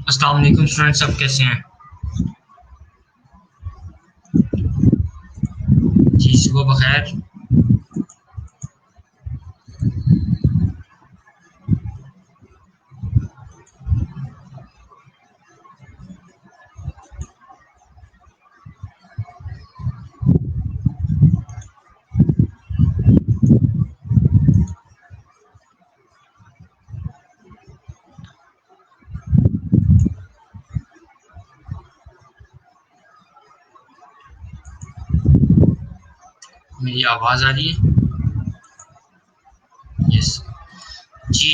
अस्सलाम वालेकुम स्टूडेंट, सब कैसे हैं? जी सुबह बखैर। मेरी आवाज़ आ रही है? यस जी।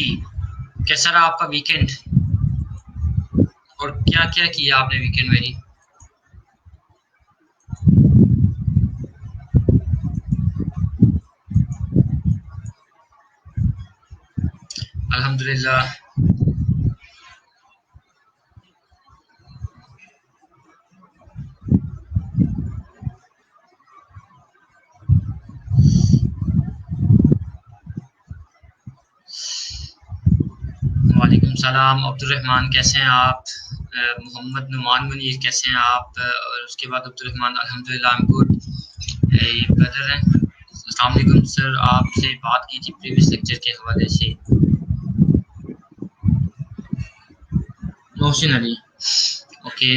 कैसा रहा आपका वीकेंड और क्या क्या किया आपने वीकेंड में? जी अल्हम्दुलिल्लाह। वालेकुम सलाम अब्दुर्रहमान, कैसे हैं आप? मोहम्मद नुमान मुनीर, कैसे हैं आप? और उसके बाद अब्दुर्रहमान, अल्हम्दुलिल्लाह आई एम गुड। ये ब्रदर हैं। अस्सलाम वालेकुम सर, आपसे बात की थी प्रीवियस लेक्चर के हवाले से। मोहसिन अली, ओके।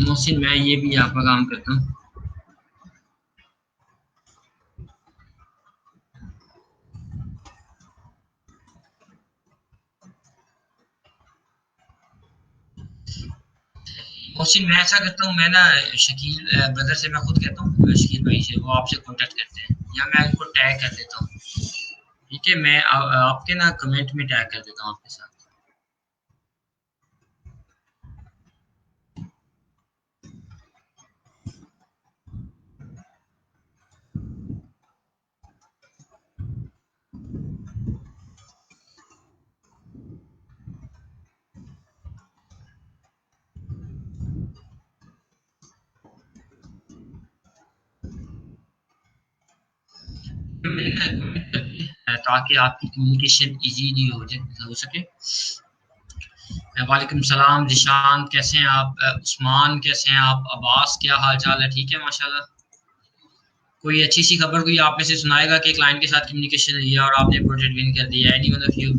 मोहसिन, मैं ये भी आपका काम करता हूँ। मोहसिन, मैं ऐसा करता हूँ, मैं ना शकील ब्रदर से मैं खुद कहता हूँ, शकील भाई से, वो आपसे कांटेक्ट करते हैं, या मैं इनको टैग कर देता हूँ। ठीक है, मैं आपके ना कमेंट में टैग कर देता हूँ आपके साथ। ताकि आपकी कम्युनिकेशन इजीली हो सके। वालेकुम सलाम जिशान, कैसे हैं आप? उस्मान, कैसे हैं आप? अब्बास, क्या हाल चाल है? ठीक है माशाल्लाह। कोई अच्छी सी खबर कोई आप में से सुनाएगा कि क्लाइंट के साथ कम्युनिकेशन रही है और आपने प्रोजेक्ट विन कर दिया? Any one of you?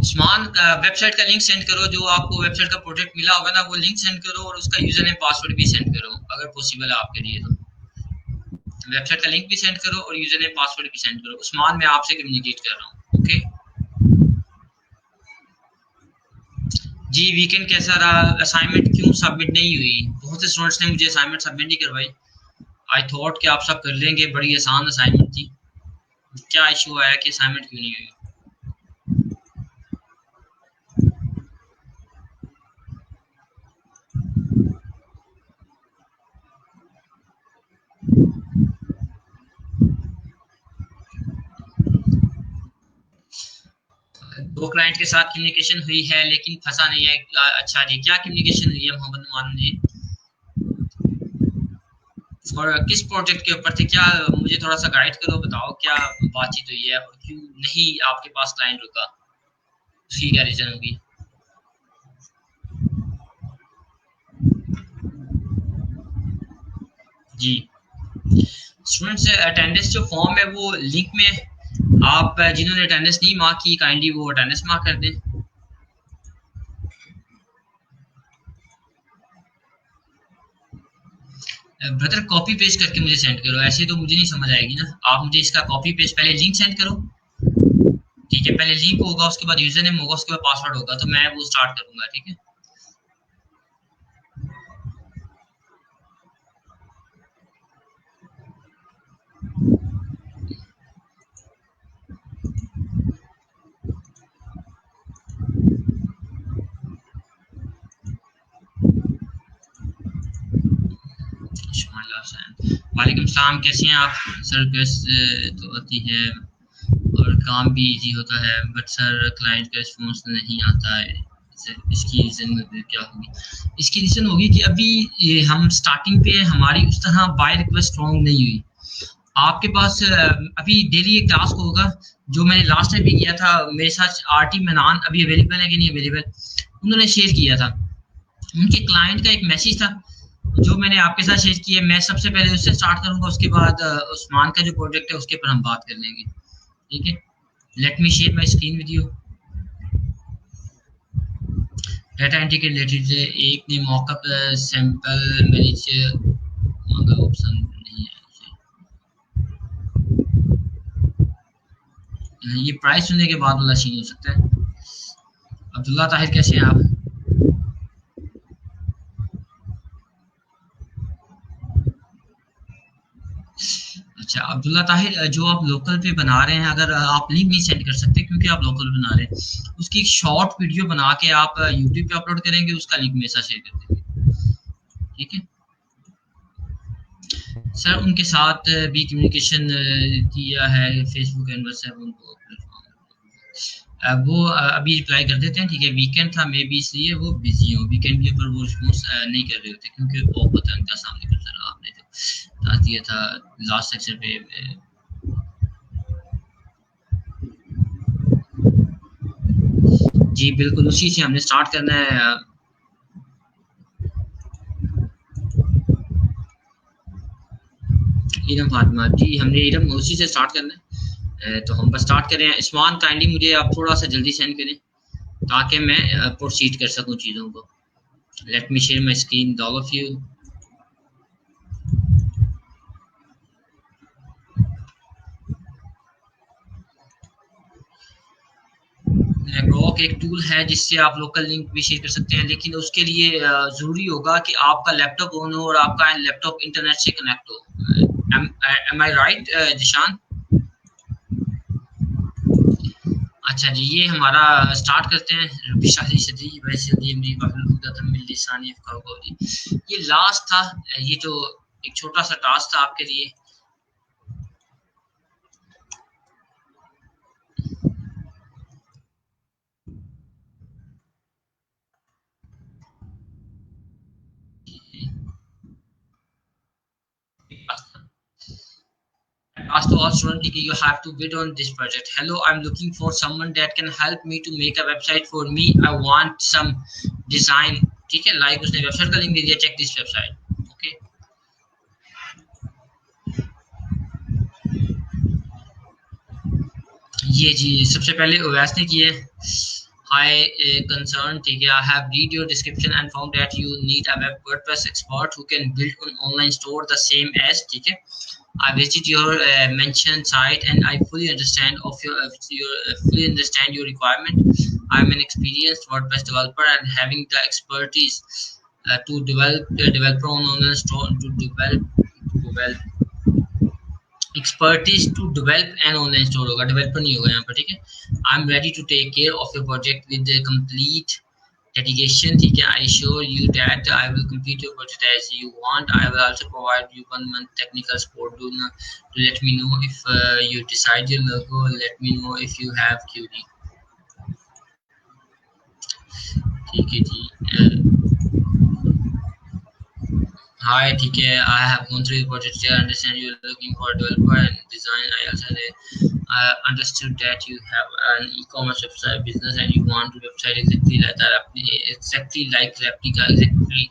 Usman, website का लिंक सेंड करो, जो आपको वेबसाइट का प्रोजेक्ट मिला होगा ना, वो लिंक सेंड करो और उसका यूजर नेम पासवर्ड भी सेंड करो अगर पॉसिबल है आपके लिए तो। वेबसाइट का लिंक भी सेंड करो और यूजर नेम पासवर्ड भी सेंड करो। उस्मान, मैं आपसे कम्युनिकेट कर रहा हूँ, ओके। जी, वीकेंड कैसा रहा? असाइनमेंट क्यों सबमिट नहीं हुई? बहुत से स्टूडेंट्स ने मुझे असाइनमेंट सबमिट नहीं करवाई। आई थॉट कि आप सब कर लेंगे, बड़ी आसान असाइनमेंट थी। क्या इशू आया कि असाइनमेंट क्यों नहीं हुई? दो क्लाइंट के साथ कम्युनिकेशन हुई है लेकिन फंसा नहीं है। अच्छा जी, क्या कम्युनिकेशन हुई है मोहम्मद नुमान जी? और किस प्रोजेक्ट के ऊपर थे? क्या मुझे थोड़ा सा गाइड करो, बताओ क्या बातचीत हुई है और क्यों नहीं आपके पास क्लाइंट रुका? उसकी क्या रीजन होगी? जी, स्टूडेंट्स अटेंडेंस जो फॉर्म है वो लिंक में, आप जिन्होंने अटेंडेंस नहीं मार्क की काइंडली वो अटेंडेंस मार्क कर दें। ब्रदर, कॉपी पेस्ट करके मुझे सेंड करो, ऐसे तो मुझे नहीं समझ आएगी ना। आप मुझे इसका कॉपी पेस्ट, पहले लिंक सेंड करो। ठीक है, पहले लिंक होगा, उसके बाद यूजर नेम होगा, उसके बाद पासवर्ड होगा, तो मैं वो स्टार्ट करूंगा। ठीक है। वालेकुम सलाम, कैसे हैं आप? सर रिक्वेस्ट तो आती है और काम भी इजी होता है, बट सर क्लाइंट का रिस्पॉन्स नहीं आता है, इसकी रीज़न क्या होगी? इसकी रीज़न होगी कि अभी ये हम स्टार्टिंग पे हमारी उस तरह बाय रिक्वेस्ट स्ट्रॉन्ग नहीं हुई। आपके पास अभी डेली एक टास्क होगा जो मैंने लास्ट टाइम भी किया था, मेरे साथ आरटी मनान अभी अवेलेबल है कि नहीं अवेलेबल, उन्होंने शेयर किया था। उनके क्लाइंट का एक मैसेज था जो मैंने आपके साथ शेयर किया। मैं सबसे पहले उससे स्टार्ट करूंगा, उसके बाद उस्मान का जो प्रोजेक्ट है उसके पर हम बात कर लेंगे, ठीक है। Let me share my screen with you. Data entry के रिलेटेड एक ने मॉकअप सैंपल मैनेज मांगा, ऑप्शन नहीं है। ये प्राइस सुनने के बाद वाला सीन हो सकता है। अब्दुल्ला ताहिर कैसे हैं आप? अच्छा अब्दुल्ला ताहिर, जो आप लोकल पे बना रहे हैं, अगर आप लिंक नहीं सेंड कर सकते क्योंकि आप लोकल बना रहे हैं, उसकी एक शॉर्ट वीडियो बना के आप यूट्यूब पे अपलोड करेंगे, उसका लिंक मेरे साथ शेयर कर देंगे, ठीक है सर। उनके साथ भी कम्युनिकेशन किया है, फेसबुक एंड व्हाट्सएप उनको वो अभी रिप्लाई कर देते हैं, ठीक है। वीकेंड था मे बी इसलिए वो बिजी हो, वीकेंड के ऊपर वो रिस्पॉन्स नहीं कर रहे होते क्योंकि ऑफ होता है उनका सामने कुछ। सर आपने जो टास्क दिया था लास्ट सेक्शन पे जी बिल्कुल उसी से हमने स्टार्ट करना है। इरम फातिमा जी, हमने इरम उसी से स्टार्ट करना है, तो हम बस स्टार्ट करें। इस्मान काइंडली मुझे आप थोड़ा सा जल्दी सेंड करें ताकि मैं प्रोसीड कर सकूं चीज़ों को। Let me share my screen all of you. Grok एक टूल है जिससे आप लोकल लिंक भी शेयर कर सकते हैं, लेकिन उसके लिए ज़रूरी होगा कि आपका लैपटॉप ऑन हो और आपका लैपटॉप इंटरनेट से कनेक्ट हो। एम आई राइट जिशान? अच्छा जी, ये हमारा स्टार्ट करते हैं। रब्बी शादी सदी वैसे ये लास्ट था, ये जो एक छोटा सा टास्क था आपके लिए। Ask to all students, you have to bid on this project. Hello, I'm looking for someone that can help me to make a website for me. I want some design. ठीक है, like उसने website का link दे दिया, check this website. Okay ये जी सबसे पहले Owais ने किया है। Hi, concern. ठीक है, I have read your description and found that you need a WordPress expert who can build an online store the same as. ठीक है, I visited your mentioned site and I fully understand your requirement. I'm an experienced WordPress developer and having the expertise to develop an online store to develop expertise to develop an online store होगा, developer नहीं होगा यहाँ पर, ठीक है। I'm ready to take care of your project with the complete dedication, ठीक है। I assure you that I will complete your project as you want. I will also provide you 1 month technical support. To let me know if you decide your logo. Let me know if you have query. ठीक है जी। Hi, TK. I have gone through the project here. I understand you're looking for a developer and design. I also understood that you have an e-commerce website business and you want a website exactly like that, exactly like Replica, exactly.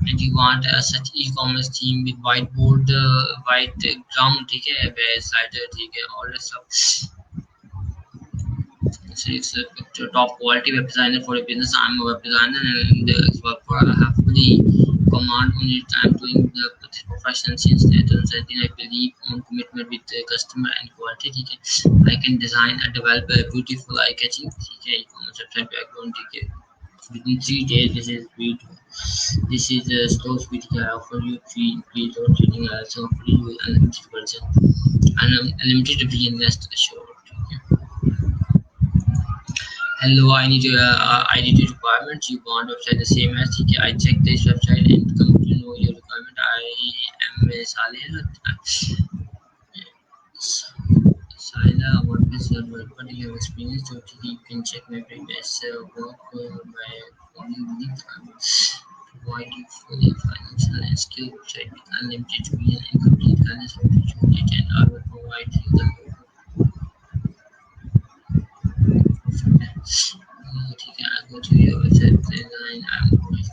And you want such e-commerce theme with whiteboard, white ground, TK, slider, TK, all that stuff. So it's a top quality web designer for a business. I'm a web designer and I have fully command on it. I'm doing the profession since 2017. I believe on commitment with the customer and quality. I can design and develop a beautiful eye-catching e-commerce website background. Within 3 days, this is speed. This is a slow speed. I offer you free or training. I also offer you unlimited version and unlimited reinvest assured. Hello, I need your requirements. You want website the same as TK. I checked this website and come to know your requirement. I am Saleh. Ella, what is your work? What do you have experience? So you can check my previous work by only link. Provide you fully financial and skill website with unlimited free and incomplete guidance of opportunity, and I will provide you the ठीक है, I go to your website design. I'm going for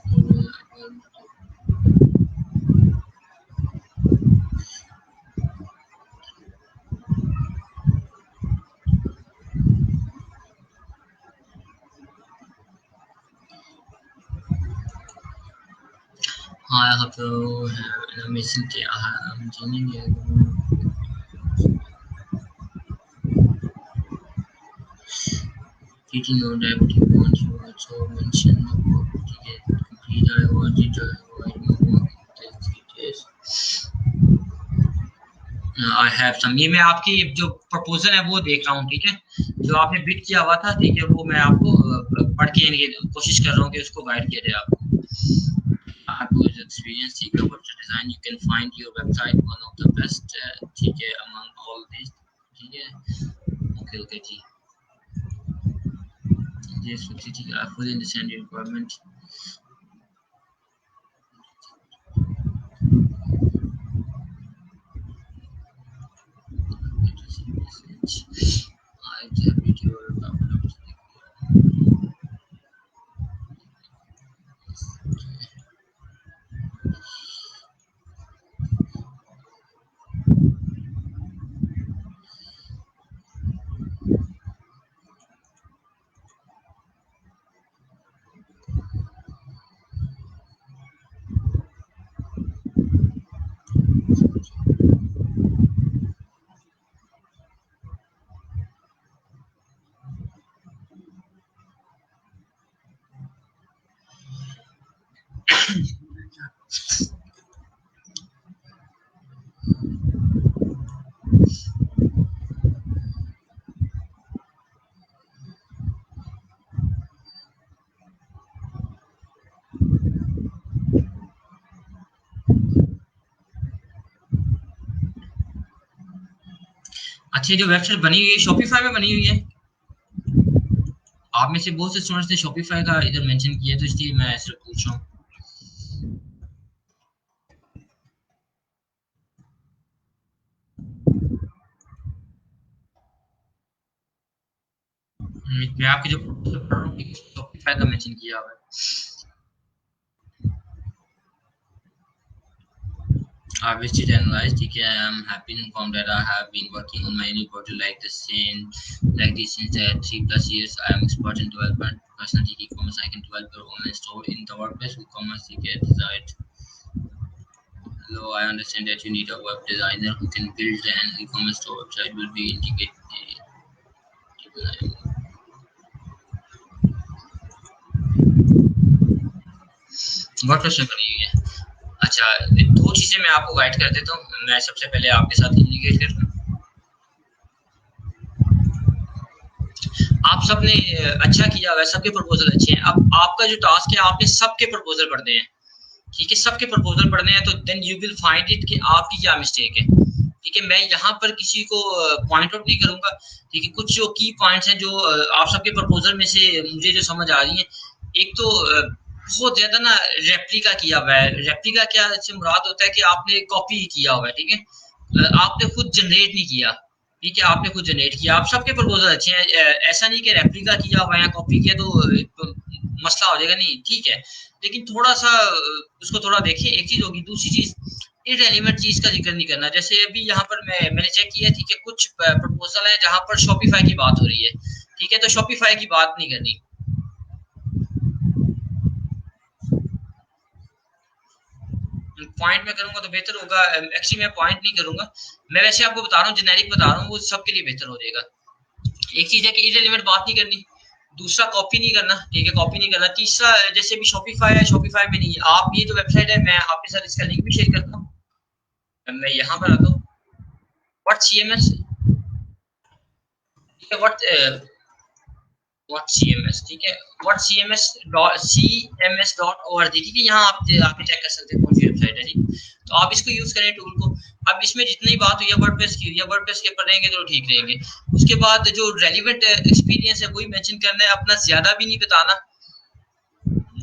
I have to have an amazing day. I'm joining you. Did you know that you want to also mention the work to get complete? I want you to avoid my work in 3 days. I have some. ये मैं आपकी जो proposal है वो देख रहा हूँ, ठीक है, जो आपने बिट किया हुआ था, ठीक है, वो मैं आपको पढ़ के कोशिश कर रहा हूँ कि उसको गाइड किया जाए आपको. आपको experience ठीक है, website design, you can find your website one of the best, ठीक है, among all these, ठीक है, okay जी, yes, ठीक है, I fully understand your requirement. अच्छा, जो वेबसाइट बनी हुई है शॉपिफाई में बनी हुई है. आप में से बहुत से स्टूडेंट्स ने शॉपिफाई का इधर मेंशन किया, तो इसलिए मैं ऐसे पूछ रहा हूँ. मैं आपके जो शॉपिफाई का मेंशन किया हुआ है. I wish to analyze. ठीक है, I'm happy to inform that I have been working on my new project like this since 3+ years. I am expert in development, professional e-commerce. I can develop your online store in the WordPress WooCommerce desired. Hello, I understand that you need a web designer who can build an e-commerce store website. Will be integrated. WordPress में बनी हुई है. अच्छा, 2 चीजें मैं आपको guide कर देता हूँ. मैं सबसे पहले आपके साथ इंडिकेट करता हूँ. आप सबने अच्छा किया हुआ है, सबके प्रपोजल अच्छे हैं. अब आपका जो टास्क है, आपने सबके प्रपोजल पढ़ने हैं, ठीक है, सबके प्रपोजल पढ़ने हैं. तो then you will find it कि आपकी क्या मिस्टेक है, ठीक है. मैं यहाँ पर किसी को पॉइंट आउट नहीं करूंगा, ठीक है. कुछ जो की पॉइंट्स हैं जो आप सबके प्रपोजल में से मुझे जो समझ आ रही है, एक तो बहुत ज्यादा ना रेप्लिका किया हुआ है. रेप्लिका क्या से मुराद होता है कि आपने कॉपी किया हुआ है, ठीक है, आपने खुद जनरेट नहीं किया, ठीक है, आपने खुद जनरेट किया. आप सबके प्रपोजल अच्छे हैं, ऐसा नहीं कि रेप्लिका किया हुआ है, कॉपी किया तो मसला हो जाएगा, नहीं, ठीक है, लेकिन थोड़ा सा उसको थोड़ा देखिए. एक चीज होगी. दूसरी चीज, इररिलेवेंट चीज का जिक्र नहीं करना. जैसे अभी यहाँ पर मैंने चेक किया, ठीक है, कुछ प्रपोजल है जहां पर शॉपिफाई की बात हो रही है, ठीक है, तो शॉपिफाई की बात नहीं करनी. पॉइंट में करूंगा तो बेहतर होगा. एक्चुअली मैं पॉइंट नहीं करूंगा, मैं वैसे आपको बता रहा हूँ, जेनेरिक बता रहा हूँ, वो सबके लिए बेहतर हो जाएगा. एक चीज है कि इररिलेवेंट बात नहीं करनी. दूसरा, कॉपी नहीं करना, ठीक है, कॉपी नहीं करना. तीसरा, जैसे भी शॉपिफाई है, शॉपिफाई में नहीं है. आप ये जो वेबसाइट है, मैं आपके साथ इसका लिंक भी शेयर करता हूँ. मैं यहाँ पर आता हूँ. व्हाट CMS, ठीक है, व्हाट CMS, ठीक है, व्हाट CMS.org, ठीक है. यहाँ आप आके चेक कर सकते हैं कौन सी वेबसाइट है, ठीक. तो आप इसको यूज करें टूल को. अब इसमें जितनी बात हुई है वर्डप्रेस की, वर्डप्रेस के ऊपर रहेंगे तो ठीक रहेंगे। उसके बाद जो रेलिवेंट एक्सपीरियंस है वही मेंशन करना है, अपना ज्यादा भी नहीं बताना।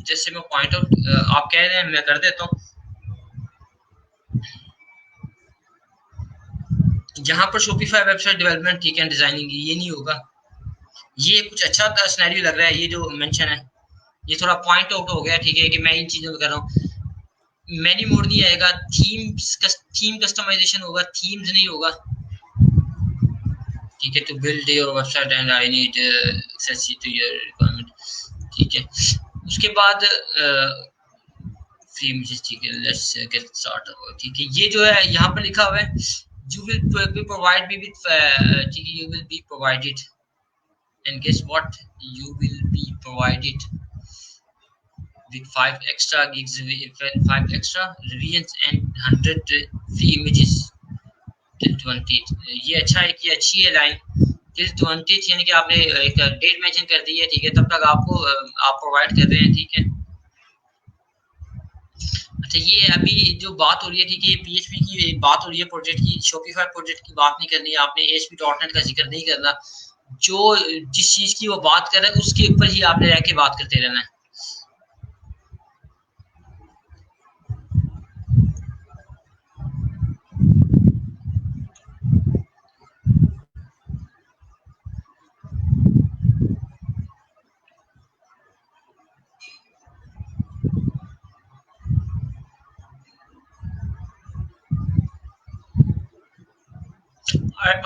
जैसे मैं पॉइंट आउट आप कह रहे हैं मैं कर देता हूँ। यहाँ पर शॉपिफाई वेबसाइट डेवलपमेंट ठीक है, डिजाइनिंग ये नहीं होगा। ये कुछ अच्छा सिनेरियो लग रहा है, ये जो मेंशन है ये थोड़ा पॉइंट आउट हो गया, ठीक है, कि मैं इन चीजों में कर रहा हूँ। मेन्यू मोड नहीं आएगा, थीम कस्टमाइजेशन होगा, थीम्स नहीं होगा, ठीक है। To build your website and I need access to your requirement, ठीक है। उसके बाद फ्री इमेजेस, ठीक है, लेट्स गेट स्टार्टेड, ठीक है। ये जो है यहाँ पर लिखा हुआ है you will be provide me with you will be provided, and guess what, you will be provided with 5 extra gigs, 5 extra revisions and 100 free images till 20th। ये अच्छा है कि अच्छी है लाइन till 20th, यानी कि आपने एक डेट मेंशन कर दी है, ठीक है, तब तक आपको आप प्रोवाइड कर रहे हैं, ठीक है। अच्छा, ये अभी जो बात हो रही है, ठीक है, पीएचपी की बात हो रही है, प्रोजेक्ट की, शॉपिफाई प्रोजेक्ट की बात नहीं करनी है आपने, ASP.NET का जिक्र नहीं करना। जो जिस चीज की वो बात कर रहा है उसके ऊपर ही आपने रह के बात करते रहना है।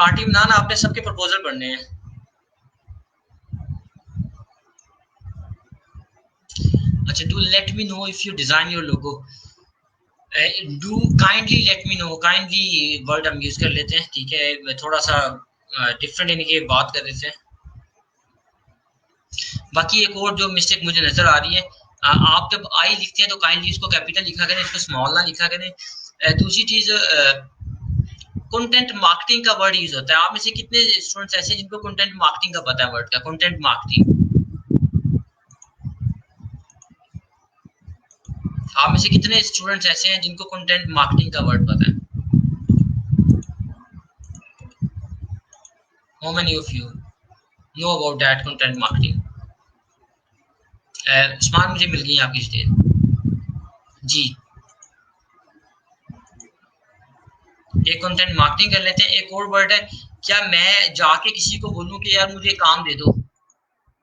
आरटी बनाना आपने सबके प्रपोजल पढ़ने हैं। अच्छा, do let me know if you design your logo, do kindly let me know, kindly word हम यूज कर लेते हैं, ठीक है, थोड़ा सा डिफरेंट यानी कि बात कर देते हैं। बाकी एक और जो मिस्टेक मुझे नजर आ रही है, आप जब आई लिखते हैं तो काइंडली इसको कैपिटल लिखा करें, इसको स्मॉल ना लिखा करें। दूसरी चीज, कंटेंट मार्केटिंग का वर्ड यूज होता है। आप में से कितने स्टूडेंट्स ऐसे हैं जिनको कंटेंट मार्केटिंग का पता है, वर्ड का कंटेंट मार्केटिंग? आप में से कितने स्टूडेंट्स ऐसे हैं जिनको कंटेंट मार्केटिंग का वर्ड पता है? How many of you know about that content marketing? Usman, मुझे मिल गई आपकी स्टेज जी। एक कंटेंट मार्केटिंग कर लेते हैं। एक और वर्ड है, क्या मैं जाके किसी को बोलूं कि यार मुझे काम दे दो,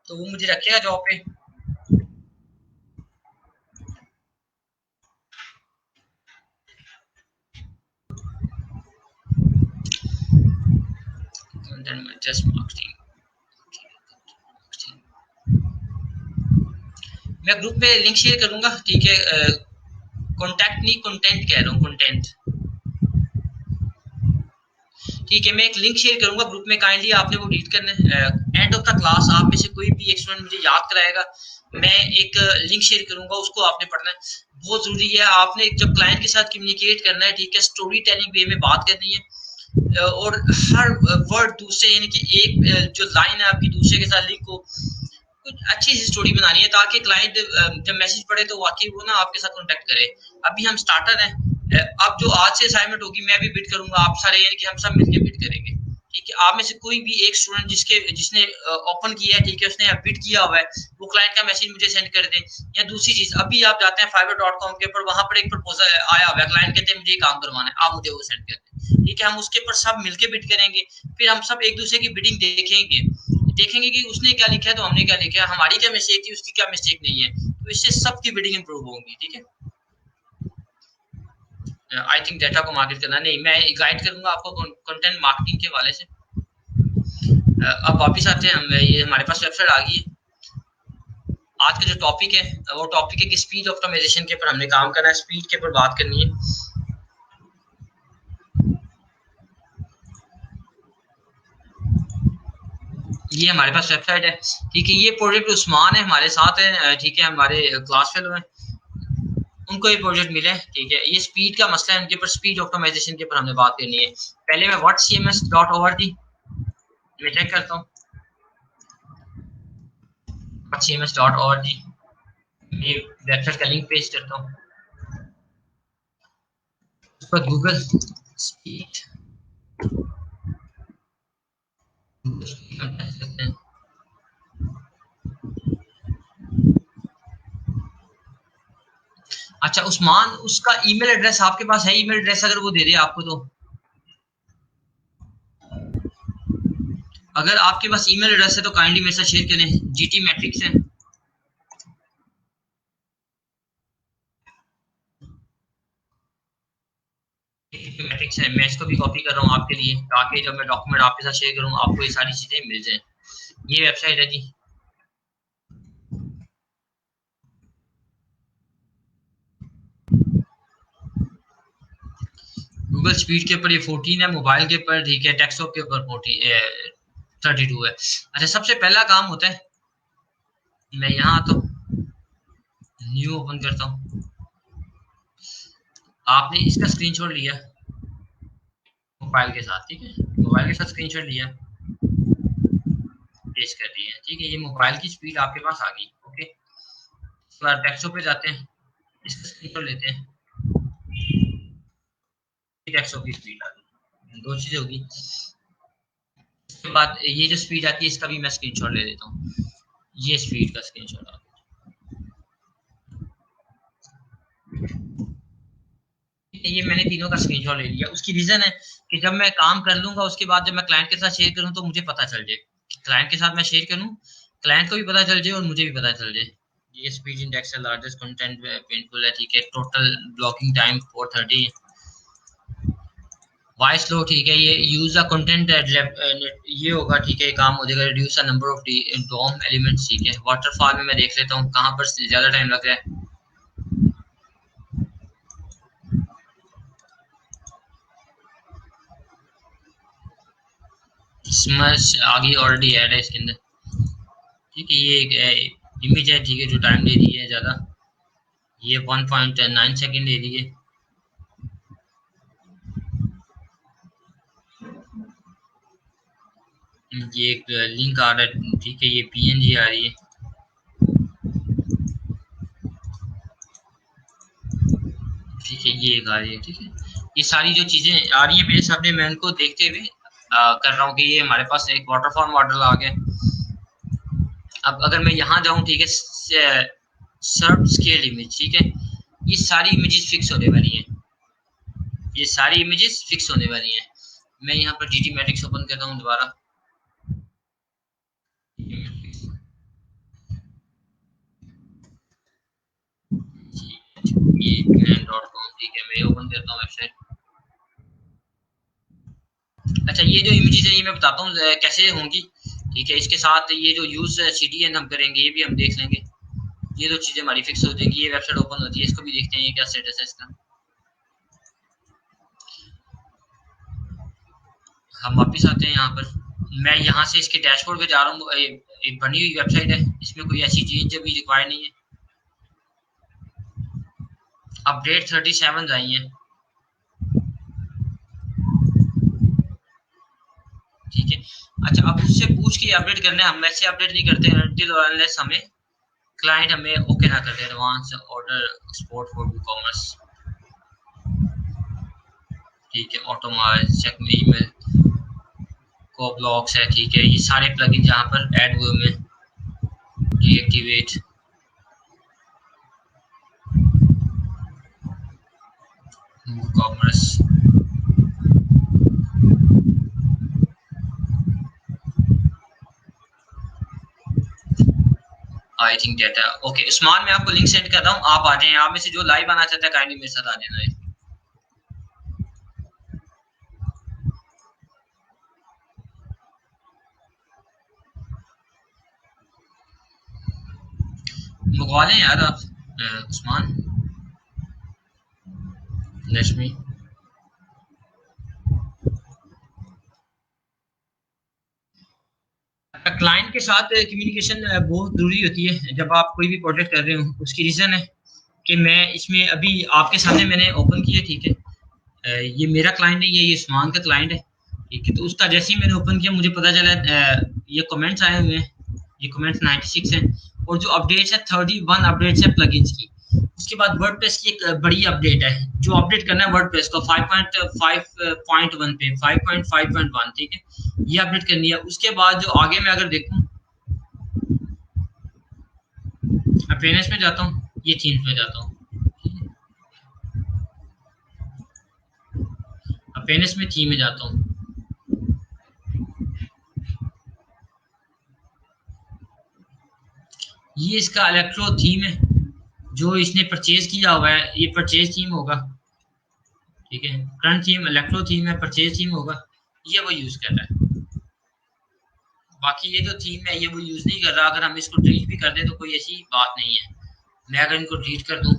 तो वो मुझे रखेगा जॉब पे? जस्ट मार्केटिंग, मैं ग्रुप में लिंक शेयर करूंगा, ठीक है। कॉन्टैक्ट नहीं, कंटेंट कह रहा हूँ, कंटेंट, ठीक है। मैं एक लिंक शेयर करूंगा ग्रुप में, काइंडली आपने वो रीड करना है। एंड ऑफ द क्लास आप में से कोई भी एक स्टूडेंट मुझे याद कराएगा, मैं एक लिंक शेयर करूंगा, उसको आपने पढ़ना है, बहुत जरूरी है। आपने जब क्लाइंट के साथ कम्युनिकेट करना है, ठीक है, स्टोरी टेलिंग वे में बात करनी है, और हर वर्ड दूसरे यानी कि एक जो लाइन है आपकी दूसरे के साथ लिंक हो, कुछ अच्छी सी स्टोरी बनानी है ताकि क्लाइंट जब मैसेज पढ़े तो वाकई वो ना आपके साथ कांटेक्ट करे। अभी हम स्टार्टर हैं, अब जो आज से असाइनमेंट होगी मैं भी बिड करूंगा, आप सारे यानी कि हम सब मिलकर बिड करेंगे, ठीक है। आप में से कोई भी एक स्टूडेंट जिसने ओपन किया है, ठीक है, उसने बिड किया हुआ है, वो क्लाइंट का मैसेज मुझे सेंड कर दे। या दूसरी चीज, अभी आप जाते हैं fiverr.com के ऊपर, वहां पर एक प्रपोजल आया हुआ है, क्लाइंट कहते हैं मुझे काम करवाना है, आप मुझे वो सेंड कर दें, ठीक है। हम उसके ऊपर सब मिलकर बिड करेंगे, फिर हम सब एक दूसरे की बिडिंग देखेंगे कि उसने क्या लिखा है तो हमने क्या लिखा है, हमारी क्या मिस्टेक थी, उसकी क्या मिस्टेक नहीं है, तो इससे सबकी बिडिंग इंप्रूव होगी, ठीक है। आई थिंक डाटा को मार्केट करना नहीं, मैं गाइड करूंगा आपको कंटेंट मार्केटिंग के वाले से। अब वापिस आते हैं हम, ये हमारे पास वेबसाइट आ गई है। आज का जो टॉपिक है वो टॉपिक है कि स्पीड ऑप्टिमाइजेशन के ऊपर हमने काम करना है, स्पीड के ऊपर बात करनी है। ये हमारे पास वेबसाइट है, ठीक है। ये प्रोजेक्ट उस्मान है, हमारे साथ है, ठीक है, हमारे क्लास फेलो हैं, उनको ये प्रोजेक्ट मिले, ठीक है। ये स्पीड का मसला है, उनके ऊपर स्पीड ऑप्टिमाइजेशन के ऊपर हमने बात करनी है। पहले मैं whatcms.org मैं चेक करता हूँ, whatcms.org ये वेबसाइट का लिंक पेस्ट करता हूँ, उसके बाद गूगल स्पीड अच्छा उस्मान, उसका ईमेल एड्रेस आपके पास है? ईमेल एड्रेस अगर वो दे दे आपको तो, अगर आपके पास ईमेल एड्रेस है तो काइंडली मेरे साथ शेयर करें। जीटी मैट्रिक्स है, मैट्रिक्स है। मैं इसको भी कॉपी कर रहा हूँ आपके लिए, ताकि जब मैं डॉक्यूमेंट आपके साथ शेयर करूँ आपको ये सारी चीजें मिल जाए। ये वेबसाइट है जी, गूगल स्पीड के ऊपर ये 14 है, मोबाइल के ऊपर ठीक है, डेस्कटॉप के ऊपर 32 है। अच्छा, सबसे पहला काम होता है, मैं यहाँ तो न्यू ओपन करता हूँ। आपने इसका स्क्रीनशॉट लिया मोबाइल के साथ, ठीक है, मोबाइल के साथ स्क्रीनशॉट लिया, पेस्ट कर दिया, ठीक है। ये मोबाइल की स्पीड आपके पास आ गई, ओके। इसके बाद डेस्कटॉप पे जाते हैं, इसका स्क्रीनशॉट लेते हैं, डेस्कटॉप की स्पीड आ गई, दो चीजें होगी। इसके बाद ये जो स्पीड आती है इसका भी मैं स्क्रीनशॉट ले लेता हूँ, ये स्पीड का स्क्रीनशॉट आ गया। ये मैंने तीनों का स्क्रीनशॉट ले लिया। उसकी रीजन है कि जब मैं काम कर लूंगा उसके बाद जब मैं क्लाइंट के साथ शेयर करूं तो मुझे पता चल जाए, क्लाइंट के साथ मैं शेयर करूं, क्लाइंट को भी पता चल जाए और मुझे भी पता चल जाए। ये स्पीड इंडेक्स है, लार्जेस्ट कंटेंट पेनफुल है, ठीक है। टोटल ब्लॉकिंग टाइम 430, वॉइस लो, ठीक है। ये यूज द कंटेंट ये होगा, ठीक है, काम हो जाएगा। Reduce the number of DOM elements, ठीक है। वाटरफॉल में मैं देख लेता हूँ कहाँ पर ज्यादा टाइम लग रहा है। स्मच आगे ऑलरेडी ऐड है इसके अंदर, ठीक है। ये एक इमेज है, ठीक है, जो टाइम ले रही है ज़्यादा, ये 1.9 सेकेंड ले रही है। ये एक लिंक आ रहा है, ठीक है, ये पीएनजी आ रही है, ठीक है, ये एक आ रही है, ठीक है। ये सारी जो चीज़ें आ रही हैं मेरे सामने, मैं उनको देखते हुए कर रहा हूँ कि ये हमारे पास एक वाटरफॉल मॉडल आ गया। अब अगर मैं यहाँ जाऊँ, ठीक है, सर्व स्केल इमेज, ठीक है, ये सारी इमेजेस फिक्स होने वाली हैं, ये सारी इमेजेस फिक्स होने वाली हैं। मैं यहाँ पर जीटी मैट्रिक्स ओपन करता हूँ दोबारा, ये plan.com, ठीक है, मैं ओपन करता हूँ वेबसाइट। अच्छा, ये जो इमेजेस है ये मैं बताता हूँ कैसे होंगी, ठीक है। इसके साथ ये जो यूज सीडीएन हम करेंगे ये भी हम देख लेंगे, ये दो चीजें हमारी फिक्स हो जाएंगी। ये वेबसाइट ओपन होती है, इसको भी देखते हैं ये क्या स्टेटस है इसका। हम वापस आते हैं यहाँ पर, मैं यहाँ से इसके डैशबोर्ड पे जा रहा हूँ। एक बनी हुई वेबसाइट है, इसमें कोई ऐसी चेंज अभी रिक्वायर्ड नहीं है। अपडेट 37 आई है, ठीक है। अच्छा, अब उससे पूछ के अपडेट करना है, हम वैसे अपडेट नहीं करते हैं until और unless हमें क्लाइंट हमें ओके ना कर दे। Advance order export for e commerce, ठीक है। ऑटोमाइज चेक में ईमेल को ब्लॉक्स है, ठीक है। ये सारे प्लगइन जहाँ पर ऐड हुए में deactivate, commerce, I think data, okay. Usman, मैं आपको लिंक सेंड कर रहा हूँ, आप आ जाएं। आप में से जो लाइव आना चाहता है काइंडली मेरे साथ आ जाना है। मंगवा लें यार आप, उस्मान, लक्ष्मी। क्लाइंट के साथ कम्युनिकेशन बहुत ज़रूरी होती है जब आप कोई भी प्रोजेक्ट कर रहे हो। उसकी रीज़न है कि मैं इसमें अभी आपके सामने मैंने ओपन किया, ठीक है। ये मेरा क्लाइंट है, ये उस्मान का क्लाइंट है, ठीक है। तो उसका जैसे ही मैंने ओपन किया मुझे पता चला ये कमेंट्स आए हुए हैं, ये कमेंट्स 96 हैं, और जो अपडेट्स है 31 अपडेट्स है प्लगइन्स की। उसके बाद वर्डप्रेस की एक बड़ी अपडेट है, जो अपडेट करना है वर्डप्रेस को 5.5.1 पे 5.5.1, ठीक है, ये अपडेट करनी है। उसके बाद जो आगे मैं अगर देखूं, अपेयरेंस में जाता हूँ, ये थीम्स में जाता हूँ, अपेयरेंस में थीम में जाता हूँ, ये इसका इलेक्ट्रो थीम है जो इसने परचेज किया हुआ है, ये परचेज थीम होगा, ठीक है, करंट थीम इलेक्ट्रो थीम है, परचेज थीम होगा, ये वो यूज कर रहा है। बाकी ये जो थीम है ये वो यूज नहीं कर रहा। अगर हम इसको डिलीट भी कर दें तो कोई ऐसी बात नहीं है। मैं अगर इनको डिलीट कर दूं,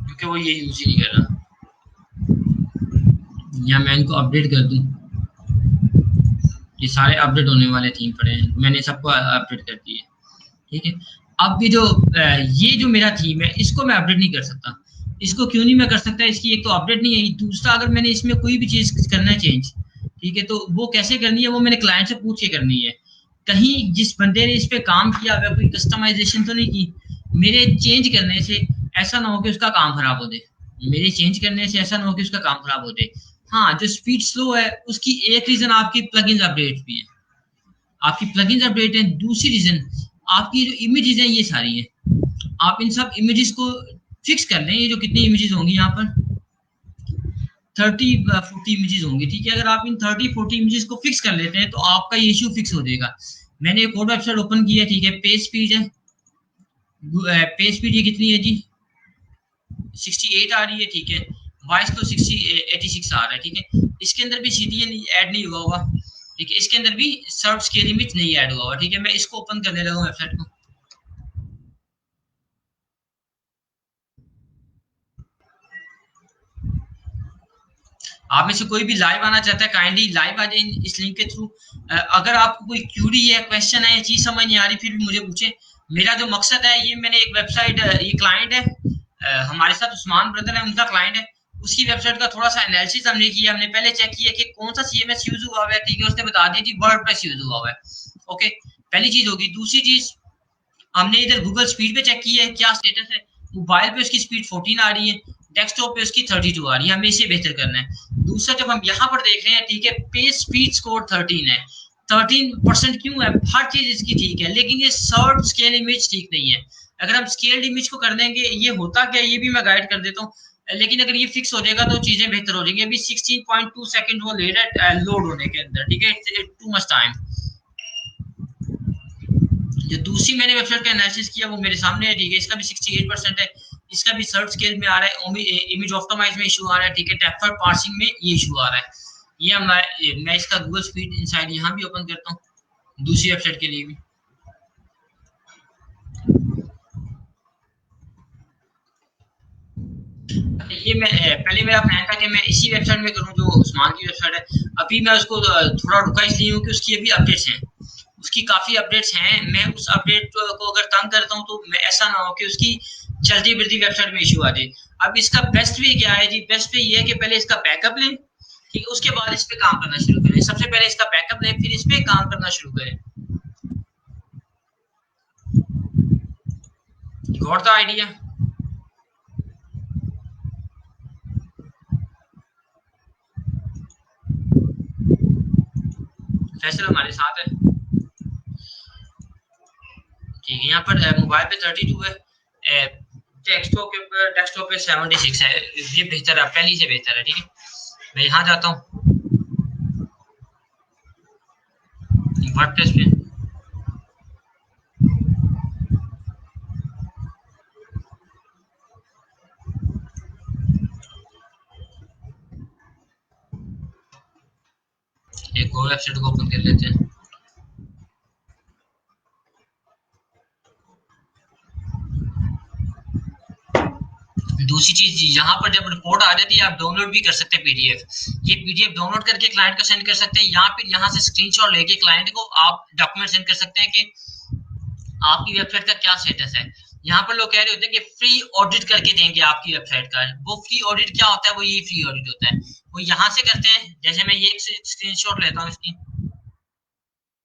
क्योंकि वो ये यूज ही नहीं कर रहा, या मैं इनको अपडेट कर दूं, ये सारे अपडेट होने वाले थीम पड़े हैं, मैंने सबको अपडेट कर दिए, ठीक है। अब ये जो मेरा थीम है इसको मैं अपडेट नहीं कर सकता। इसको क्यों नहीं मैं कर सकता? इसकी एक तो अपडेट नहीं है, दूसरा अगर मैंने इसमें कोई भी चीज करना है चेंज, ठीक है, तो वो कैसे करनी है, वो मैंने क्लाइंट से पूछ के करनी है। कहीं जिस बंदे ने इस पे काम किया हुआ कोई कस्टमाइजेशन तो नहीं की, मेरे चेंज करने से ऐसा ना हो कि उसका काम खराब हो दे, मेरे चेंज करने से ऐसा ना हो कि उसका काम खराब हो दे। हाँ, जो स्पीड स्लो है उसकी एक रीजन आपकी प्लगइन्स अपडेट भी है, आपकी प्लगइन्स अपडेट है। दूसरी रीजन आपकी जो इमेजेस हैं ये सारी है, आप इन सब इमेजेस को फिक्स कर लें। ये जो कितनी इमेजेस होंगी यहाँ पर 30-40 इमेजेस होंगी, ठीक है। अगर आप इन 30-40 इमेजेस को फिक्स कर लेते हैं तो आपका ये इशू फिक्स हो जाएगा। मैंने एक और वेबसाइट ओपन की है, ठीक है, पेज स्पीड है, पेज स्पीड ये कितनी है जी 68 आ रही है, ठीक है, वॉइस तो 86 आ रहा है, ठीक है। इसके अंदर भी सीटीएन ऐड नहीं हुआ होगा, ठीक है, इसके अंदर भी सर्व स्केल इमेज नहीं ऐड हुआ होगा, ठीक है। मैं इसको ओपन करने लगा हूँ वेबसाइट को। आप में से कोई भी लाइव आना चाहता है काइंडली लाइव आ जाए इस लिंक के थ्रू। अगर आपको कोई क्यूरी है, क्वेश्चन है, चीज समझ नहीं आ रही, फिर भी मुझे पूछे। मेरा जो मकसद है, ये मैंने एक वेबसाइट, ये क्लाइंट है हमारे साथ उस्मान ब्रदर है, उनका क्लाइंट है, उसकी वेबसाइट का थोड़ा सा एनालिसिस हमने किया। हमने पहले चेक किया कि कौन सा सीएमएस यूज हुआ है, ठीक है, उसने बता दिया जी वर्डप्रेस यूज हुआ है, ओके, पहली चीज होगी। दूसरी चीज हमने इधर गूगल स्पीड पे चेक की है, क्या स्टेटस है, मोबाइल पे उसकी स्पीड 14 आ रही है, डेस्कटॉप पे उसकी 32 आ रही है, हमें इसे बेहतर करना है। दूसरा जब हम यहाँ पर देख रहे हैं, ठीक है, पेज स्पीड स्कोर 13 है, 13% क्यों है, हर चीज इसकी ठीक है, लेकिन ये सर्व स्केल इमेज ठीक नहीं है। अगर हम स्केल्ड इमेज को कर देंगे, ये होता क्या, ये भी मैं गाइड कर देता हूँ, लेकिन अगर ये फिक्स हो जाएगा तो चीजें बेहतर हो जाएंगी। अभी 16.2 सेकंड वो ले रहा है लोड होने के अंदर, ठीक है, टू मच टाइम। जो दूसरी मैंने वेबसाइट का एनालिसिस किया वो मेरे सामने है, ठीक है, इसका भी 68% है, इसका भी सर्च स्केल में आ रहा है, इमेज ऑप्टिमाइज में इशू आ रहा है, ठीक है, टेक्स्ट पार्सिंग में ये इशू आ रहा है। ये मैं इसका गूगल स्पीड इनसाइड यहाँ भी ओपन करता हूँ दूसरी वेबसाइट के लिए भी। ये मैं पहले मेरा प्लान था कि मैं इसी वेबसाइट में करूँ जो उस्मान की वेबसाइट है। अभी मैं उसको थोड़ा रुका इसलिए हूँ कि उसकी अभी अपडेट्स हैं, उसकी काफी अपडेट्स हैं। मैं उस अपडेट को अगर तंग करता हूँ तो मैं ऐसा ना हो कि उसकी चलती फिरती वेबसाइट में इशू आ जाए। अब इसका बेस्ट वे क्या है जी, बेस्ट वे ये है कि पहले इसका बैकअप लें, ठीक है, उसके बाद इस पे काम करना शुरू करें। सबसे पहले इसका बैकअप लें, फिर इस पे काम करना शुरू करें। Got the idea? फैसल हमारे साथ है, ठीक है। यहाँ पर मोबाइल पे 32 है, डेस्कटॉप पे 76 है, ये बेहतर है, पहली से बेहतर है, ठीक है। मैं यहाँ जाता हूँ वर्डप्रेस पे, एक और वेबसाइट को ओपन कर लेते हैं। दूसरी चीज, यहाँ पर जब रिपोर्ट आ जाती है आप डाउनलोड भी कर सकते हैं पीडीएफ। ये पीडीएफ डाउनलोड करके क्लाइंट को सेंड कर सकते हैं, या फिर यहाँ से स्क्रीनशॉट लेके क्लाइंट को आप डॉक्यूमेंट सेंड कर सकते हैं कि आपकी वेबसाइट का क्या स्टेटस है। यहाँ पर लोग कह रहे होते हैं कि फ्री ऑडिट करके देंगे आपकी वेबसाइट का। वो फ्री ऑडिट क्या होता है, वो ये फ्री ऑडिट होता है, वो यहाँ से करते हैं। जैसे मैं ये स्क्रीनशॉट लेता हूँ इसकी,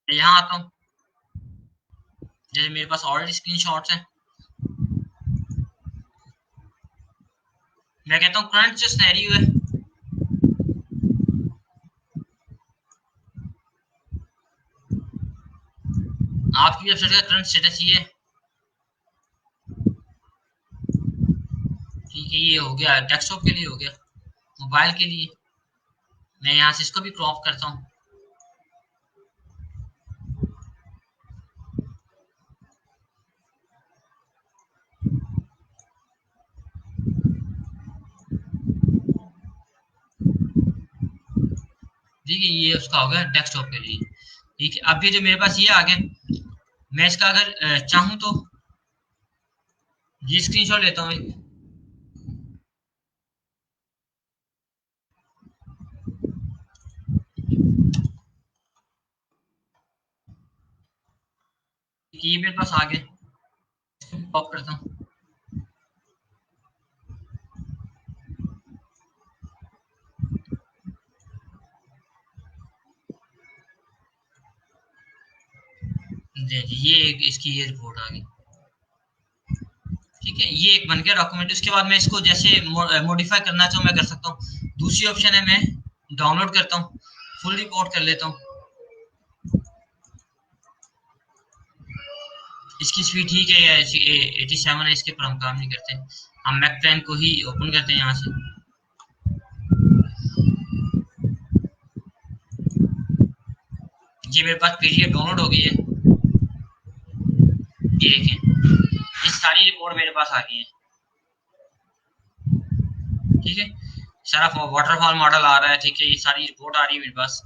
यहाँ आता हूँ, जैसे मेरे पास ऑलरेडी स्क्रीनशॉट्स हैं, मैं कहता हूँ करंट जो सिनेरियो है, आपकी वेबसाइट का करंट स्टेटस ये है, ठीक है। ये हो गया डेस्कटॉप के लिए, हो गया मोबाइल के लिए। मैं यहाँ से इसको भी क्रॉप करता हूँ। ठीक है, ये उसका हो गया डेस्कटॉप के लिए। ठीक है, अब ये जो मेरे पास ये आ गया, मैं इसका अगर चाहूँ तो ये स्क्रीनशॉट लेता हूँ। ये मेरे पास आ गया, पॉप करता हूँ। ये एक इसकी ये रिपोर्ट आ गई। ठीक है, ये एक बन गया डॉक्यूमेंट। उसके बाद मैं इसको जैसे मॉडिफाई करना चाहूँ मैं कर सकता हूँ। दूसरी ऑप्शन है, मैं डाउनलोड करता हूँ, फुल रिपोर्ट कर लेता हूँ। इसकी स्पीड ठीक है या 87 है, इसके पर हम काम नहीं करते। हम मैक प्लान को ही ओपन करते हैं यहाँ से। ये मेरे पास पीडीएफ डाउनलोड हो गई है, ये देखें, ये सारी रिपोर्ट मेरे पास आ गई है। ठीक है, सारा वाटरफॉल मॉडल आ रहा है। ठीक है, ये सारी रिपोर्ट आ रही है मेरे पास,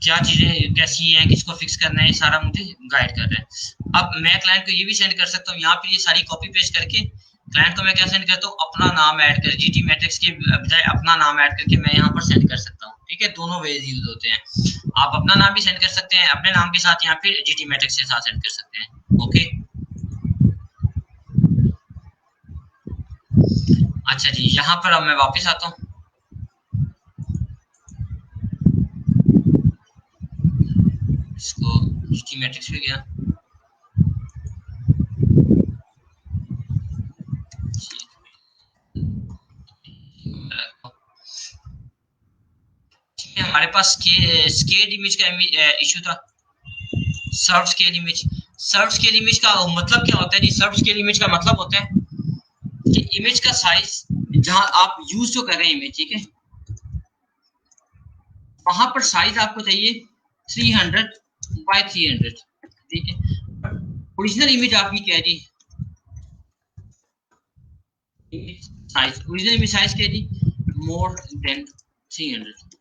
क्या चीजें कैसी हैं, किसको फिक्स करना है, ये सारा मुझे गाइड कर रहा है। अब मैं क्लाइंट को ये भी सेंड कर सकता हूँ, यहाँ पे ये सारी कॉपी पेस्ट करके क्लाइंट को मैं क्या सेंड करता हूँ, अपना नाम ऐड कर, जीटी मैट्रिक्स के बजाय अपना नाम ऐड करके मैं यहाँ पर सेंड कर सकता हूँ। ठीक है, दोनों वेज यूज होते हैं। आप अपना नाम भी सेंड कर सकते हैं, अपने नाम के साथ यहाँ पे जीटी मैट्रिक्स के साथ सेंड कर सकते हैं। ओके, अच्छा जी, यहाँ पर अब मैं वापस आता हूँ। इसको जीटी मैट्रिक्स पे गया, हमारे पास स्केल इमेज का इशू था। सर्व स्केल इमेज, सर्व स्केल इमेज का मतलब क्या होता है जी? सर्व स्केल इमेज का मतलब होता है कि इमेज का साइज जहां आप यूज जो कर रहे हैं इमेज, ठीक है, वहां पर साइज आपको चाहिए 300 बाय 300। ठीक है, ओरिजिनल इमेज आपकी क्या है जी? साइज, ओरिजिनल इमेज साइज क्या है जी? More than 300,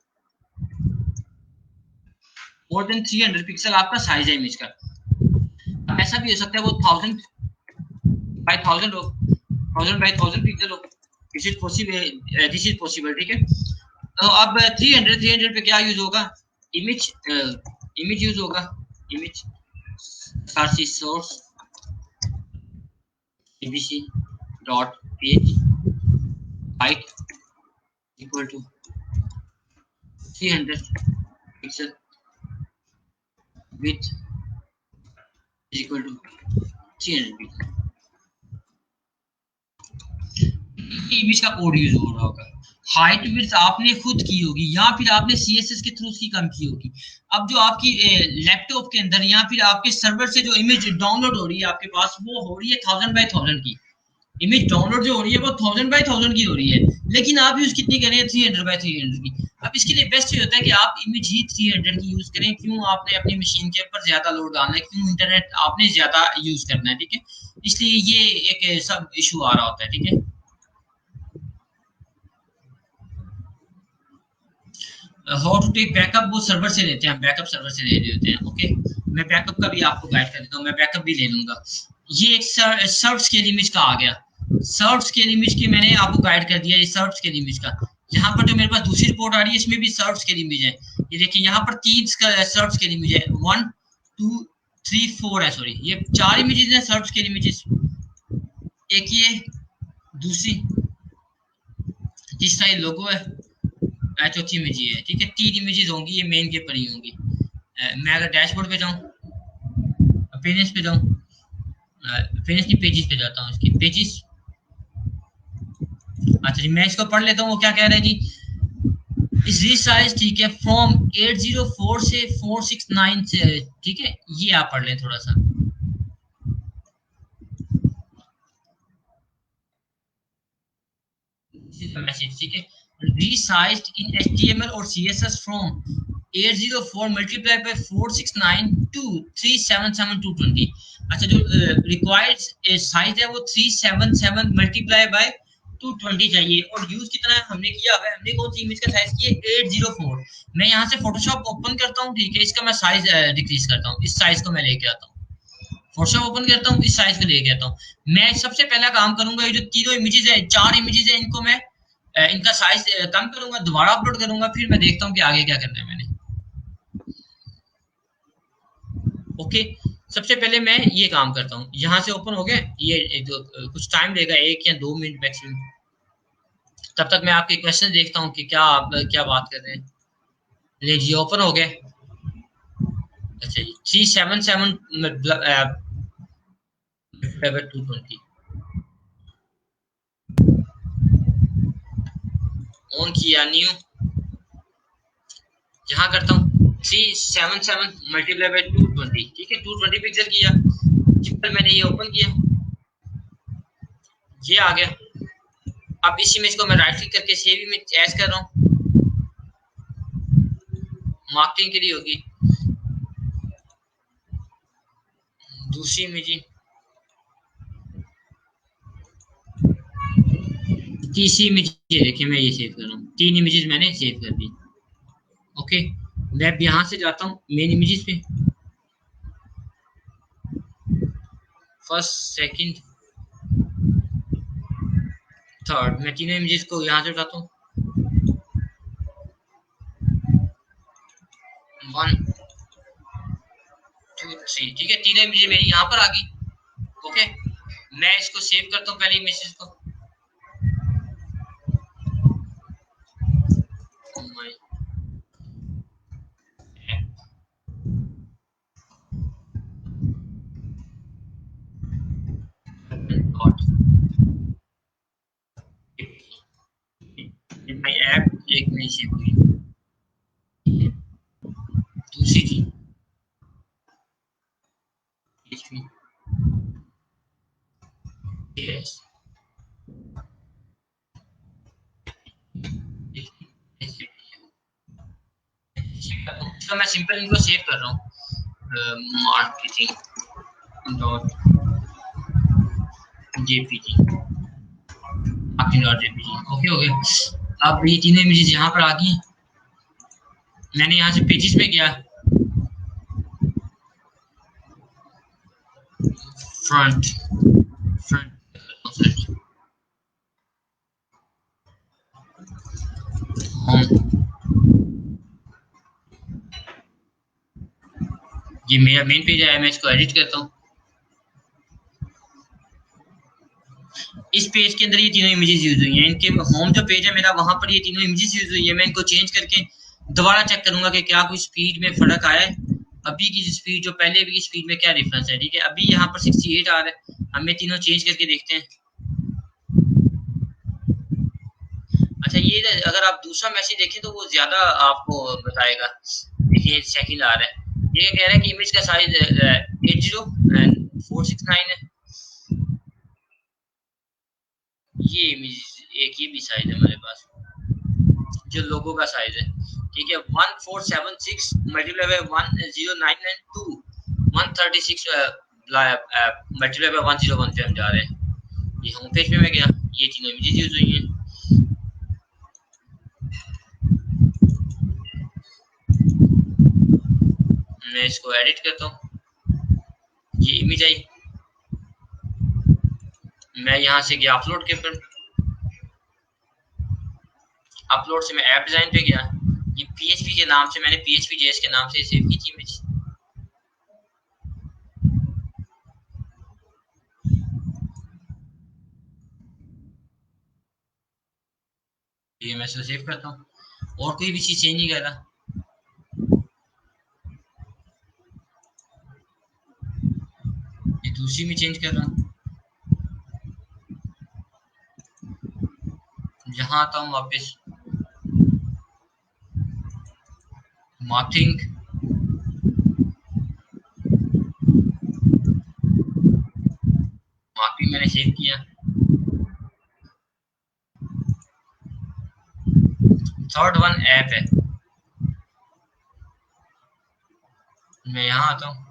more than 300 pixel आपका साइज है इमेज का। ऐसा भी हो सकता है वो 1000 बाय 1000 हो, 1000 बाय 1000 पिक्सल हो। This is possible, this is possible. ठीक है, तो अब 300 पे क्या यूज होगा? इमेज, इमेज यूज होगा। Image source abc dot ph height equal to 300 pixel width is equal to 300 पिक्सल। इमेज का कोड यूज हो रहा होगा। हाइट विड्थ आपने खुद की होगी या फिर आपने सीएसएस के थ्रू उसकी कम की होगी। अब जो आपकी लैपटॉप के अंदर या फिर आपके सर्वर से जो इमेज डाउनलोड हो रही है आपके पास, वो हो रही है 1000 बाय 1000 की। इमेज डाउनलोड जो हो रही है वो 1000 बाय 1000 की हो रही है, लेकिन आप यूज कितनी करें? 300 बाय 300 की। अब इसके लिए बेस्ट ये होता है कि आप इमेज ही 300 की यूज करें। क्यों आपने अपनी मशीन के ऊपर ज्यादा लोड डालना है, क्यों इंटरनेट आपने ज्यादा यूज करना है। ठीक है, इसलिए ये एक सब इशू आ रहा होता है। ठीक है, हाउ टू टेक बैकअप वो सर्वर से लेते हैं, बैकअप सर्वर से ले लेते हैं। ओके, मैं बैकअप का भी आपको गाइड कर देता हूँ, मैं बैकअप भी ले लूंगा। ये एक सर्व स्केल इमेज का आ गया। सर्व स्केल इमेज की मैंने आपको गाइड कर दिया, ये सर्व स्केल इमेज का। यहाँ पर जो मेरे पास दूसरी रिपोर्ट आ रही है इसमें भी सर्व स्केल इमेज है। ये देखिए यहाँ पर 3 सर्व स्केल इमेज है, 1 2 3 4 है, सॉरी ये 4 इमेजेस हैं सर्व स्केल इमेजेस। एक ये, दूसरी, तीसरा ये लोगो है, चौथी इमेज ये है। ठीक है, 3 इमेजेस होंगी, ये मेन के ऊपर ही होंगी। मैं अगर डैशबोर्ड पे जाऊँ, पेजेस पे जाऊँ, पेजेस की पेजेस पे जाता हूँ, इसकी पेजेस, अच्छा जी, मैं इसको पढ़ लेता हूँ। वो क्या कह रहा है जी, इस रीसाइज, ठीक है, फ्रॉम 804 से 469 से, ठीक है, ये आप पढ़ लें थोड़ा सा मैसेज, ठीक है। रीसाइज्ड इन एचटीएमएल और CSS from 804 multiply by 469 to 377 220। अच्छा, जो रिक्वायर्ड साइज है वो 377 मल्टीप्लाई बाय 220 चाहिए। और यूज कितना है हमने किया हुआ है, हमने कौन सी इमेज का साइज किया है 804। मैं यहाँ से फोटोशॉप ओपन करता हूँ, ठीक है, इसका मैं साइज डिक्रीज करता हूँ, इस साइज को मैं लेके आता हूँ। फोटोशॉप ओपन करता हूँ, इस साइज को लेके आता हूँ। मैं सबसे पहला काम करूंगा, ये जो तीनों इमेजेस है, 4 इमेजेस है, इनको मैं इनका साइज कम करूंगा, दोबारा अपलोड करूंगा, फिर मैं देखता हूँ कि आगे क्या करना है मैंने। ओके, सबसे पहले मैं ये काम करता हूँ, यहाँ से ओपन हो गया ये जो कुछ टाइम लेगा, 1 या 2 मिनट मैक्सिमम। तब तक मैं आपके क्वेश्चन देखता हूँ कि क्या आप क्या बात कर रहे हैं। ले जी, ओपन हो गए। अच्छा जी, 377 220 ऑन किया, न्यू, यहाँ करता हूँ 377 मल्टीप्लाई बाय 220, ठीक है, 220 पिक्सल किया, सिंपल, मैंने ये ओपन किया, ये आ गया। अब इस इमेज को मैं राइट क्लिक करके सेव इमेज एज कर रहा हूँ, मार्केटिंग के लिए होगी। दूसरी इमेज, तीसरी इमेज, ये देखिए मैं ये सेव कर रहा हूँ, 3 इमेजेस मैंने सेव कर दी। ओके, मैं अब यहाँ से जाता हूँ मेन इमेजेस पे, फर्स्ट, सेकंड, थर्ड, मैं तीनों इमेजेस को यहाँ से उठाता हूँ, 1 2 3, ठीक है, तीनों इमेजेस मेरी यहाँ पर आ गई। ओके, मैं इसको सेव करता हूँ पहले इमेजेस को। Oh my God. My app एक नहीं सेव हुई। दूसरी चीज, yes, तो मैं सिंपल इनको सेव कर रहा हूँ, marketing dot JPG, marketing dot JPG. Okay हो गया। अब ये तीनों इमेजेस यहाँ पर आ गई। मैंने यहाँ से पेजेस में गया, फ्रंट फ्रंट होम, ये मेरा मेन पेज है, मैं इसको एडिट करता हूँ। इस पेज के अंदर ये तीनों इमेजेस यूज हुई हैं, इनके होम जो पेज है मेरा, वहां पर ये तीनों इमेजेस यूज हुई है। मैं इनको चेंज करके दोबारा चेक करूंगा कि क्या कोई स्पीड में फर्क आया है, अभी की स्पीड जो पहले की स्पीड में क्या डिफरेंस है। ठीक है, अभी यहाँ पर 68 आ रहा है, हमें तीनों चेंज करके देखते हैं। अच्छा, ये अगर आप दूसरा मैसेज देखें तो वो ज्यादा आपको बताएगा। देखिए सेकंड आ रहा है, ये कह रहा है कि इमेज का साइज 80469 है। ये इमेज एक ये भी साइज है हमारे पास, जो लोगो का साइज है। ठीक है, 1476 मल्टीप्लाई बाय 10992 136 मल्टीप्लाई बाय 101 पे हम जा रहे हैं। ये होम पेज पे मैं गया, ये तीनों इमेजेस यूज हुई हैं। मैं इसको एडिट करता हूँ, ये इमेज आई, मैं यहाँ से गया अपलोड के ऊपर, अपलोड से मैं ऐप डिजाइन पे गया, ये पीएचपी के नाम से मैंने पीएचपी जेएस के नाम से सेव की थी इमेज। ये मैं इसको सेव करता हूँ, और कोई भी चीज चेंज नहीं कर रहा। ये दूसरी में चेंज कर रहा हूँ, यहाँ आता हूँ वापस मार्किंग, मार्किंग मैंने सेव किया। थर्ड वन ऐप है, मैं यहाँ आता हूँ,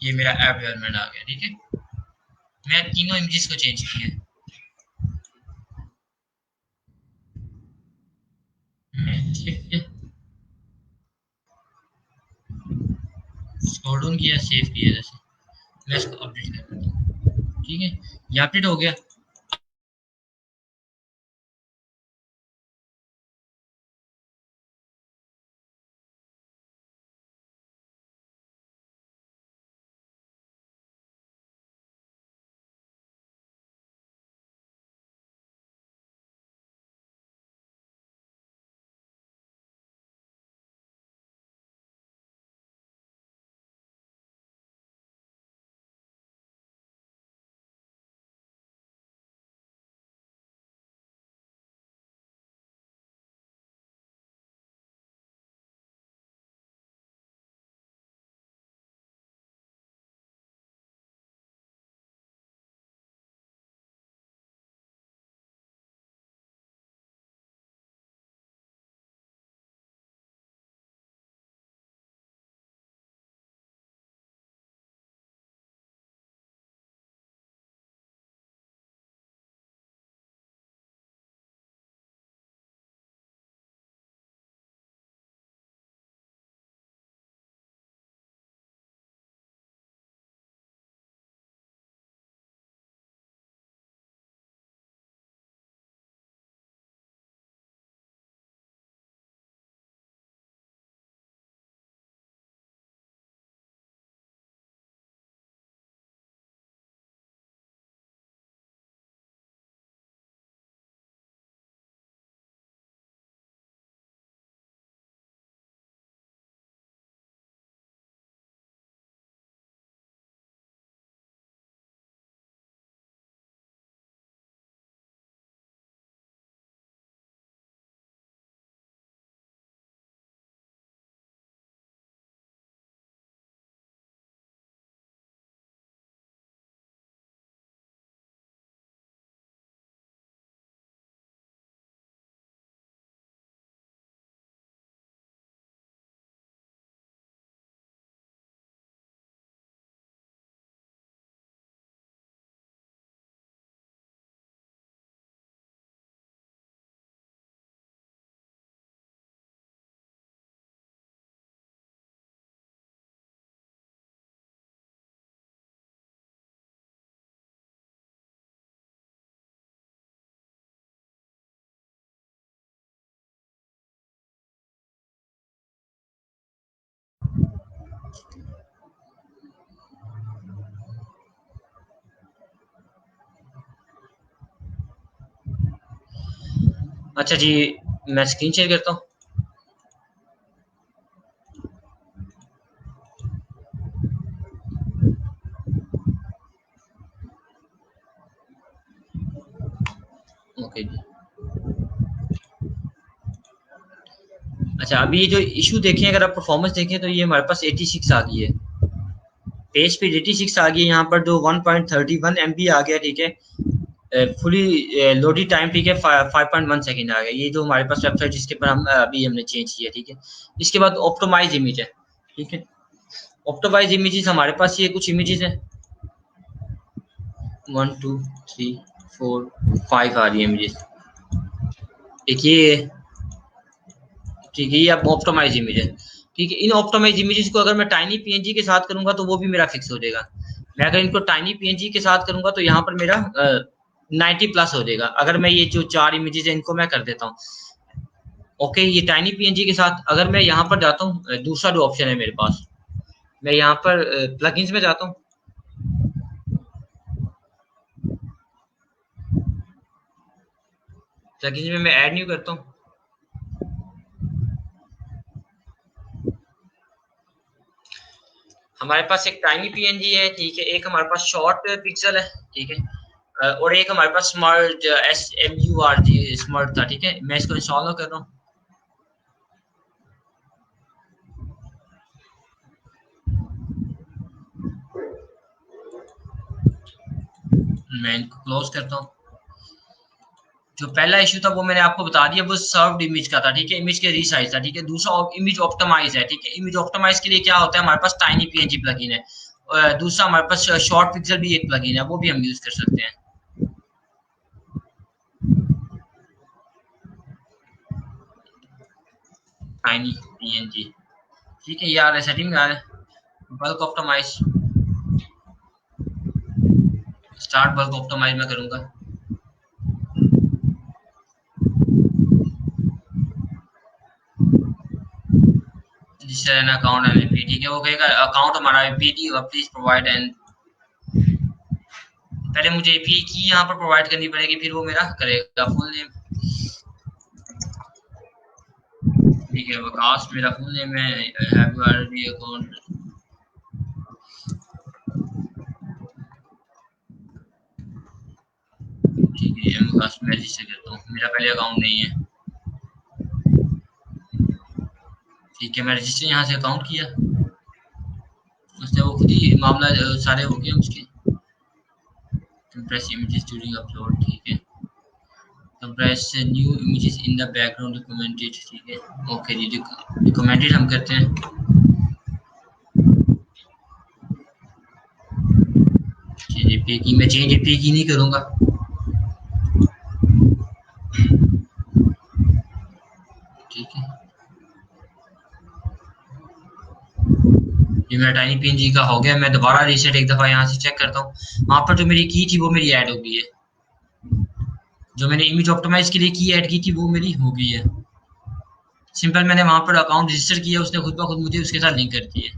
ये मेरा ऐप डेवलपमेंट आ गया। ठीक है, मैं तीनों इमेजेस को चेंज किया। ठीक है, स्क्रॉल डाउन किया, सेव किया, जैसे मैं इसको अपडेट कर देता हूँ। ठीक है, ये अपडेट हो गया। अच्छा जी, मैं स्क्रीन शेयर करता हूँ। ओके जी, अच्छा अभी ये जो इशू देखें, अगर आप परफॉर्मेंस देखें तो ये हमारे पास 86 आ गई है, पेज पे 86 आ गई है। यहाँ पर जो 1.31 MB आ गया, ठीक है, फुली लोडिंग टाइम, ठीक है, 5.1 सेकेंड आ गया। ये जो हमारे पास वेबसाइट जिसके पर हम अभी हमने चेंज किया। ठीक है, इसके बाद ऑप्टिमाइज इमेज है। ठीक है, ऑप्टिमाइज इमेजेस हमारे पास ये कुछ इमेजेस है, 1 2 3 4 5 आ रही है इमेजेस। देखिए, ठीक है, ये अब ऑप्टिमाइज इमेज है। ठीक है, इन ऑप्टिमाइज इमेजेस को अगर मैं टाइनी पीएनजी के साथ करूंगा तो वो भी मेरा फिक्स हो जाएगा। मैं अगर इनको टाइनी पीएनजी के साथ करूंगा तो यहाँ पर मेरा 90+ हो जाएगा। अगर मैं ये जो 4 इमेजेस है इनको मैं कर देता हूँ, ओके, ये टाइनी पीएनजी के साथ अगर मैं यहाँ पर जाता हूँ, दूसरा जो ऑप्शन है मेरे पास, मैं यहाँ पर प्लगइन्स में जाता हूँ, प्लगइन्स में मैं ऐड न्यू करता हूँ। हमारे पास एक टाइनी पीएनजी है, ठीक है, एक हमारे पास शॉर्ट पिक्सल है, ठीक है, और एक हमारे पास स्मर्ज SMURG स्मर्ज था, ठीक है। मैं इसको इंस्टॉल कर रहा हूँ। मैं इनको क्लोज करता हूँ। जो पहला इश्यू था वो मैंने आपको बता दिया, वो सर्व्ड इमेज का था, ठीक है, इमेज के रीसाइज था, ठीक है। दूसरा इमेज ऑप्टिमाइज है, ठीक है। इमेज ऑप्टिमाइज के लिए क्या होता है, हमारे पास टाइनी पीएनजी प्लगइन है, दूसरा हमारे पास शॉर्ट पिक्सल भी एक प्लगइन है, वो भी हम यूज कर सकते हैं। टाइनी पीएनजी, ठीक है, ये आ रहा है, सेटिंग में आ रहा है। Bulk optimize, start bulk optimize में करूंगा। रजिस्टर एन अकाउंट एमपी, ठीक है, वो कहेगा अकाउंट हमारा एपीटी होगा, प्लीज प्रोवाइड एंड, पहले मुझे एपीआई की यहाँ पर प्रोवाइड करनी पड़ेगी, फिर वो मेरा करेगा फुल नेम, ठीक है, विकास मेरा फुल नेम है, हैव यू ऑलरेडी अकाउंट, ठीक है, मैं विकास में रजिस्टर करता हूँ, मेरा पहले अकाउंट नहीं है, ठीक है, मैं रजिस्टर यहाँ से अकाउंट किया, उसने वो खुद ही मामला सारे हो गए उसके। कंप्रेस इमेजेस ड्यूरिंग अपलोड, ठीक है, compress new images in the background recommended, ठीक है, ओके जी, रिकमेंडेड हम करते हैं, जेपीई की मैं चेंज जेपीई की नहीं करूंगा, ठीक है, ये मेरा टाइनी पीएनजी का हो गया। मैं दोबारा रीसेट एक दफा यहाँ से चेक करता हूँ, वहां पर जो मेरी की थी वो मेरी ऐड हो गई है, जो मैंने इमेज ऑप्टिमाइज के लिए की ऐड की थी वो मेरी हो गई है, सिंपल मैंने वहां पर अकाउंट रजिस्टर किया, उसने खुद ब खुद मुझे उसके साथ लिंक कर दिया।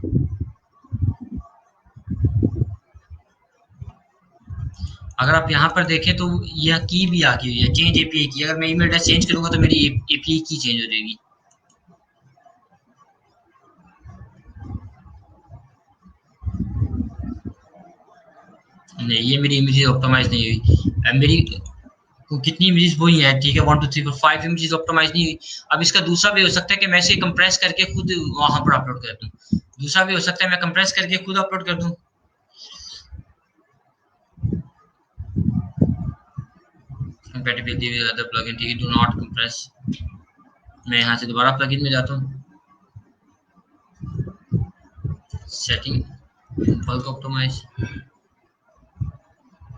अगर आप यहाँ पर देखें तो यह की भी आ गई हुई है, चेंज एपीआई की, अगर मैं ईमेल एड्रेस चेंज करूंगा तो मेरी एपीआई की चेंज हो जाएगी। नहीं, ये मेरी इमेज ऑप्टिमाइज नहीं हुई, मेरी तो कितनी इमेजेस वही है, ठीक है, 1 2 3 4 5 इमेजेस ऑप्टिमाइज नहीं हुई। अब इसका दूसरा भी हो सकता है कि मैं इसे कंप्रेस करके खुद वहां पर अपलोड कर दूं, दूसरा भी हो सकता है मैं कंप्रेस करके खुद अपलोड कर दूं। कंपैटिबिलिटी विद अदर प्लगइन, ठीक है, डू नॉट कंप्रेस, मैं यहाँ से दोबारा प्लगइन में जाता हूँ, सेटिंग, बल्क ऑप्टिमाइज,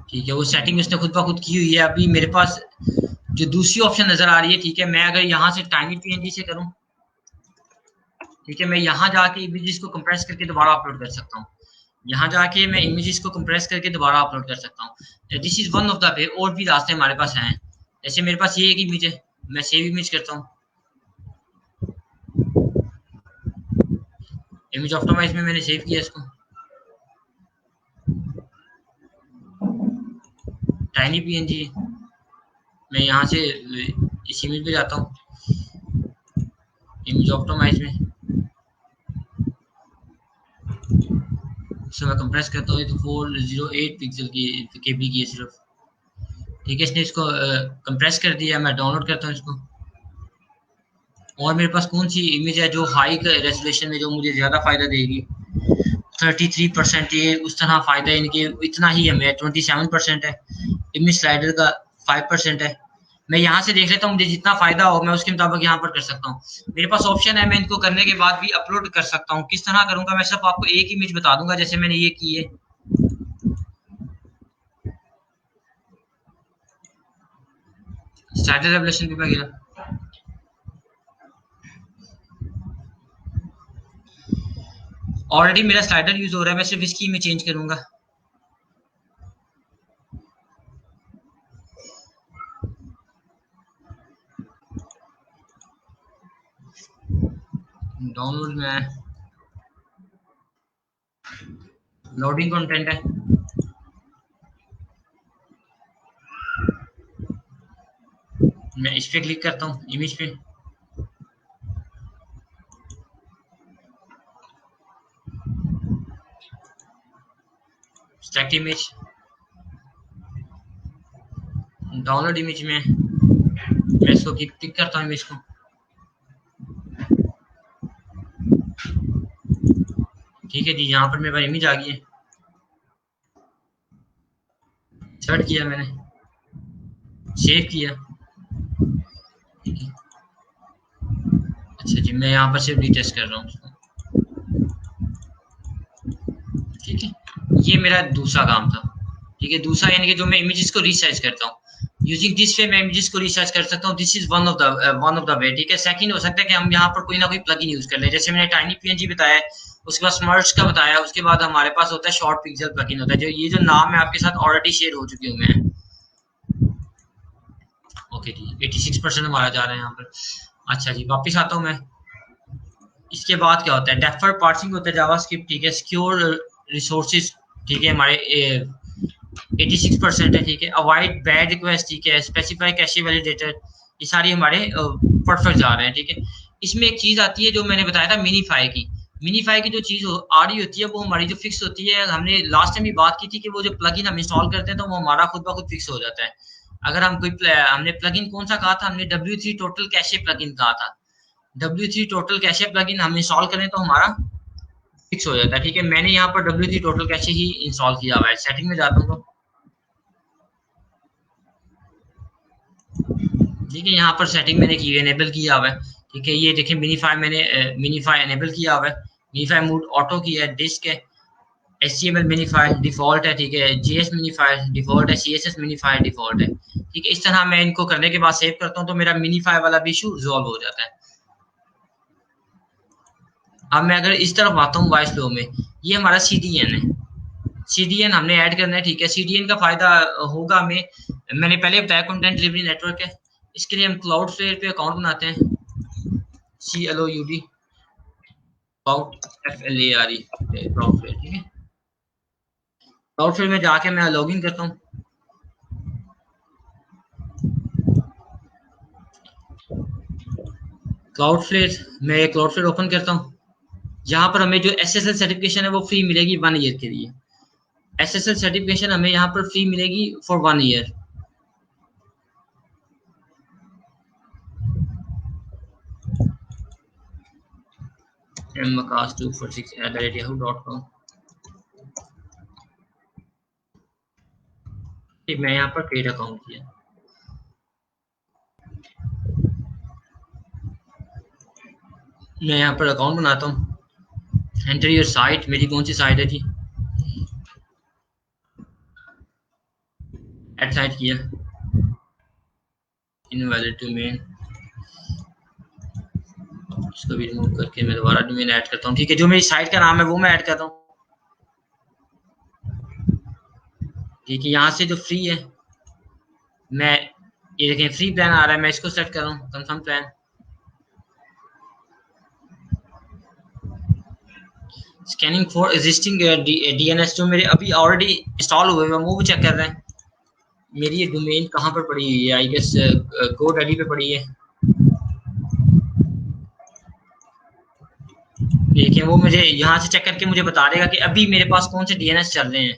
ठीक है, वो सेटिंग उसने खुद ब खुद की हुई है। अभी मेरे पास जो दूसरी ऑप्शन नजर आ रही है, ठीक है, मैं अगर यहाँ से टाइनी पीएनजी से करूँ, ठीक है, मैं यहाँ जाके इमेजेस को कंप्रेस करके दोबारा अपलोड कर सकता हूँ, यहाँ जाके मैं इमेजेस को कंप्रेस करके दोबारा अपलोड कर सकता हूँ। This is one of the way, और भी रास्ते हमारे पास हैं, जैसे मेरे पास ये एक इमेज है, मैं सेव इमेज करता हूँ, इमेज ऑप्टिमाइज में मैंने सेव किया इसको, टाइनी पीएनजी, मैं यहाँ से इस इमेज पे जाता हूँ, इमेज ऑप्टिमाइज में इसे मैं कंप्रेस करता हूँ, तो 408 पिक्सल की केबी की है सिर्फ, ठीक है, इसने इसको कंप्रेस कर दिया, मैं डाउनलोड करता हूँ इसको। और मेरे पास कौन सी इमेज है जो हाई रेजोल्यूशन में जो मुझे ज़्यादा फायदा देगी, 33%, ये उस तरह फायदा इनके इतना ही है, मैं 27% है, इमेज स्लाइडर का 5% है। मैं यहाँ से देख लेता हूँ, मुझे जितना फायदा हो मैं उसके मुताबिक यहाँ पर कर सकता हूँ। मेरे पास ऑप्शन है, मैं इनको करने के बाद भी अपलोड कर सकता हूँ, किस तरह करूंगा मैं सिर्फ आपको एक इमेज बता दूंगा, जैसे मैंने ये की है, स्लाइडर रेवोल्यूशन भी मैं गया, ऑलरेडी मेरा स्लाइडर यूज हो रहा है, मैं सिर्फ इसकी में चेंज करूंगा। डाउनलोड में लोडिंग कंटेंट है, मैं इस पे क्लिक करता हूँ इमेज पे, एक्सट्रैक्ट इमेज, डाउनलोड इमेज में मैं इसको क्लिक करता हूँ इमेज को। ठीक है जी, यहाँ पर मेरे पास इमेज आ गई है, सर्च किया मैंने, सेव किया। अच्छा जी, मैं यहाँ पर सिर्फ रीटेस्ट कर रहा हूँ उसको। ठीक है, ये मेरा दूसरा काम था। ठीक है, दूसरा यानी कि जो मैं इमेजेस को रिसाइज करता हूँ, यूजिंग दिस वे मैं इमेजेस को रिसाइज कर सकता हूँ। This is one of the way. ठीक है, सेकंड हो सकता है कि हम यहाँ पर कोई ना कोई प्लगइन यूज कर ले, जैसे मैंने टाइनी पीएनजी बताया, उसके बाद स्मर्ट्स का बताया, उसके बाद हमारे पास होता है शॉर्ट पिक्सल प्लगइन होता है, जो ये जो नाम है आपके साथ ऑलरेडी शेयर हो चुकी हूँ मैं। ओके जी, 86% हमारा जा रहा है यहाँ पर। अच्छा जी, वापिस आता हूँ मैं। इसके बाद क्या होता है, डेफर पार्सिंग होता है जावास्क्रिप्ट। ठीक है, सिक्योर रिसोर्सेज, ठीक है, हमारे 86% है। ठीक है, अवॉइड बैड रिक्वेस्ट, ठीक है, स्पेसिफाई कैशे वैलिडेटर, ये सारी हमारे परफेक्ट जा रहे हैं। ठीक है, इसमें एक चीज आती है जो मैंने बताया था मिनीफाई की। मिनीफाई की जो चीज आ रही होती है वो हमारी जो फिक्स होती है, हमने लास्ट टाइम भी बात की थी कि वो जो प्लगइन हम इंस्टॉल करते हैं तो वो हमारा खुद ब खुद फिक्स हो जाता है। अगर हम कोई हमने प्लगइन कौन सा कहा था, हमने W3 टोटल कैशे प्लगइन कहा था। W3 टोटल कैशे प्लगइन हम इंस्टॉल करें तो हमारा फिक्स हो जाता है। ठीक है, मैंने यहाँ पर W3 टोटल कैशे ही इंस्टॉल किया हुआ है। सेटिंग में जाता हूँ तो ठीक है, यहाँ पर सेटिंग मैंने की एनेबल किया हुआ है। ठीक है, ये देखिए मिनीफाई मैंने मिनीफाई एनेबल किया हुआ है, मिनीफाई मूड ऑटो किया है, डिस्क है, HTML मिनीफाई डिफॉल्ट है। ठीक है, JS मिनीफाई डिफॉल्ट है, CSS मिनीफाई डिफॉल्ट है। ठीक है, इस तरह मैं इनको करने के बाद सेव करता हूँ तो मेरा मिनीफाई वाला भी इशू रिजॉल्व हो जाता है। अब मैं अगर इस तरफ आता हूँ वॉइस फ्लो में, ये हमारा CDN है, CDN हमने ऐड करना है। ठीक है, CDN का फायदा होगा हमें, मैंने पहले बताया कंटेंट डिलीवरी नेटवर्क है। इसके लिए हम क्लाउडफ्लेयर पे अकाउंट बनाते हैं, CLOUD FLARE क्लाउडफ्लेयर। ठीक है, क्लाउडफ्लेयर में जाके मैं लॉग इन करता हूँ। क्लाउडफ्लेयर मैं क्लाउडफ्लेयर ओपन करता हूँ। यहाँ पर हमें जो SSL सर्टिफिकेशन है वो फ्री मिलेगी 1 ईयर के लिए। SSL सर्टिफिकेशन हमें यहाँ पर फ्री मिलेगी फॉर 1 ईयर। mcas246@yahoo.com। मैं यहाँ पर क्रिएट अकाउंट किया, मैं यहाँ पर अकाउंट बनाता हूँ। एंटर योर साइट, मेरी कौन सी साइट है जी, एड साइट किया, इनवैलिड डोमेन, इसको भी रिमूव करके मैं दोबारा डोमेन ऐड करता हूँ। ठीक है, जो मेरी साइट का नाम है वो मैं ऐड करता हूँ। ठीक है, यहाँ से जो फ्री है, मैं ये देखें फ्री प्लान आ रहा है, मैं इसको सेट कर रहा हूँ confirm plan. Scanning for existing DNS जो मेरे अभी ऑलरेडी इंस्टॉल हुए हैं वो भी चेक कर रहे हैं। मेरी ये डोमेन कहाँ पर पड़ी हुई है, आई गेस GoDaddy पे पड़ी है। देखिए वो मुझे यहाँ से चेक करके मुझे बता देगा कि अभी मेरे पास कौन से DNS चल रहे हैं।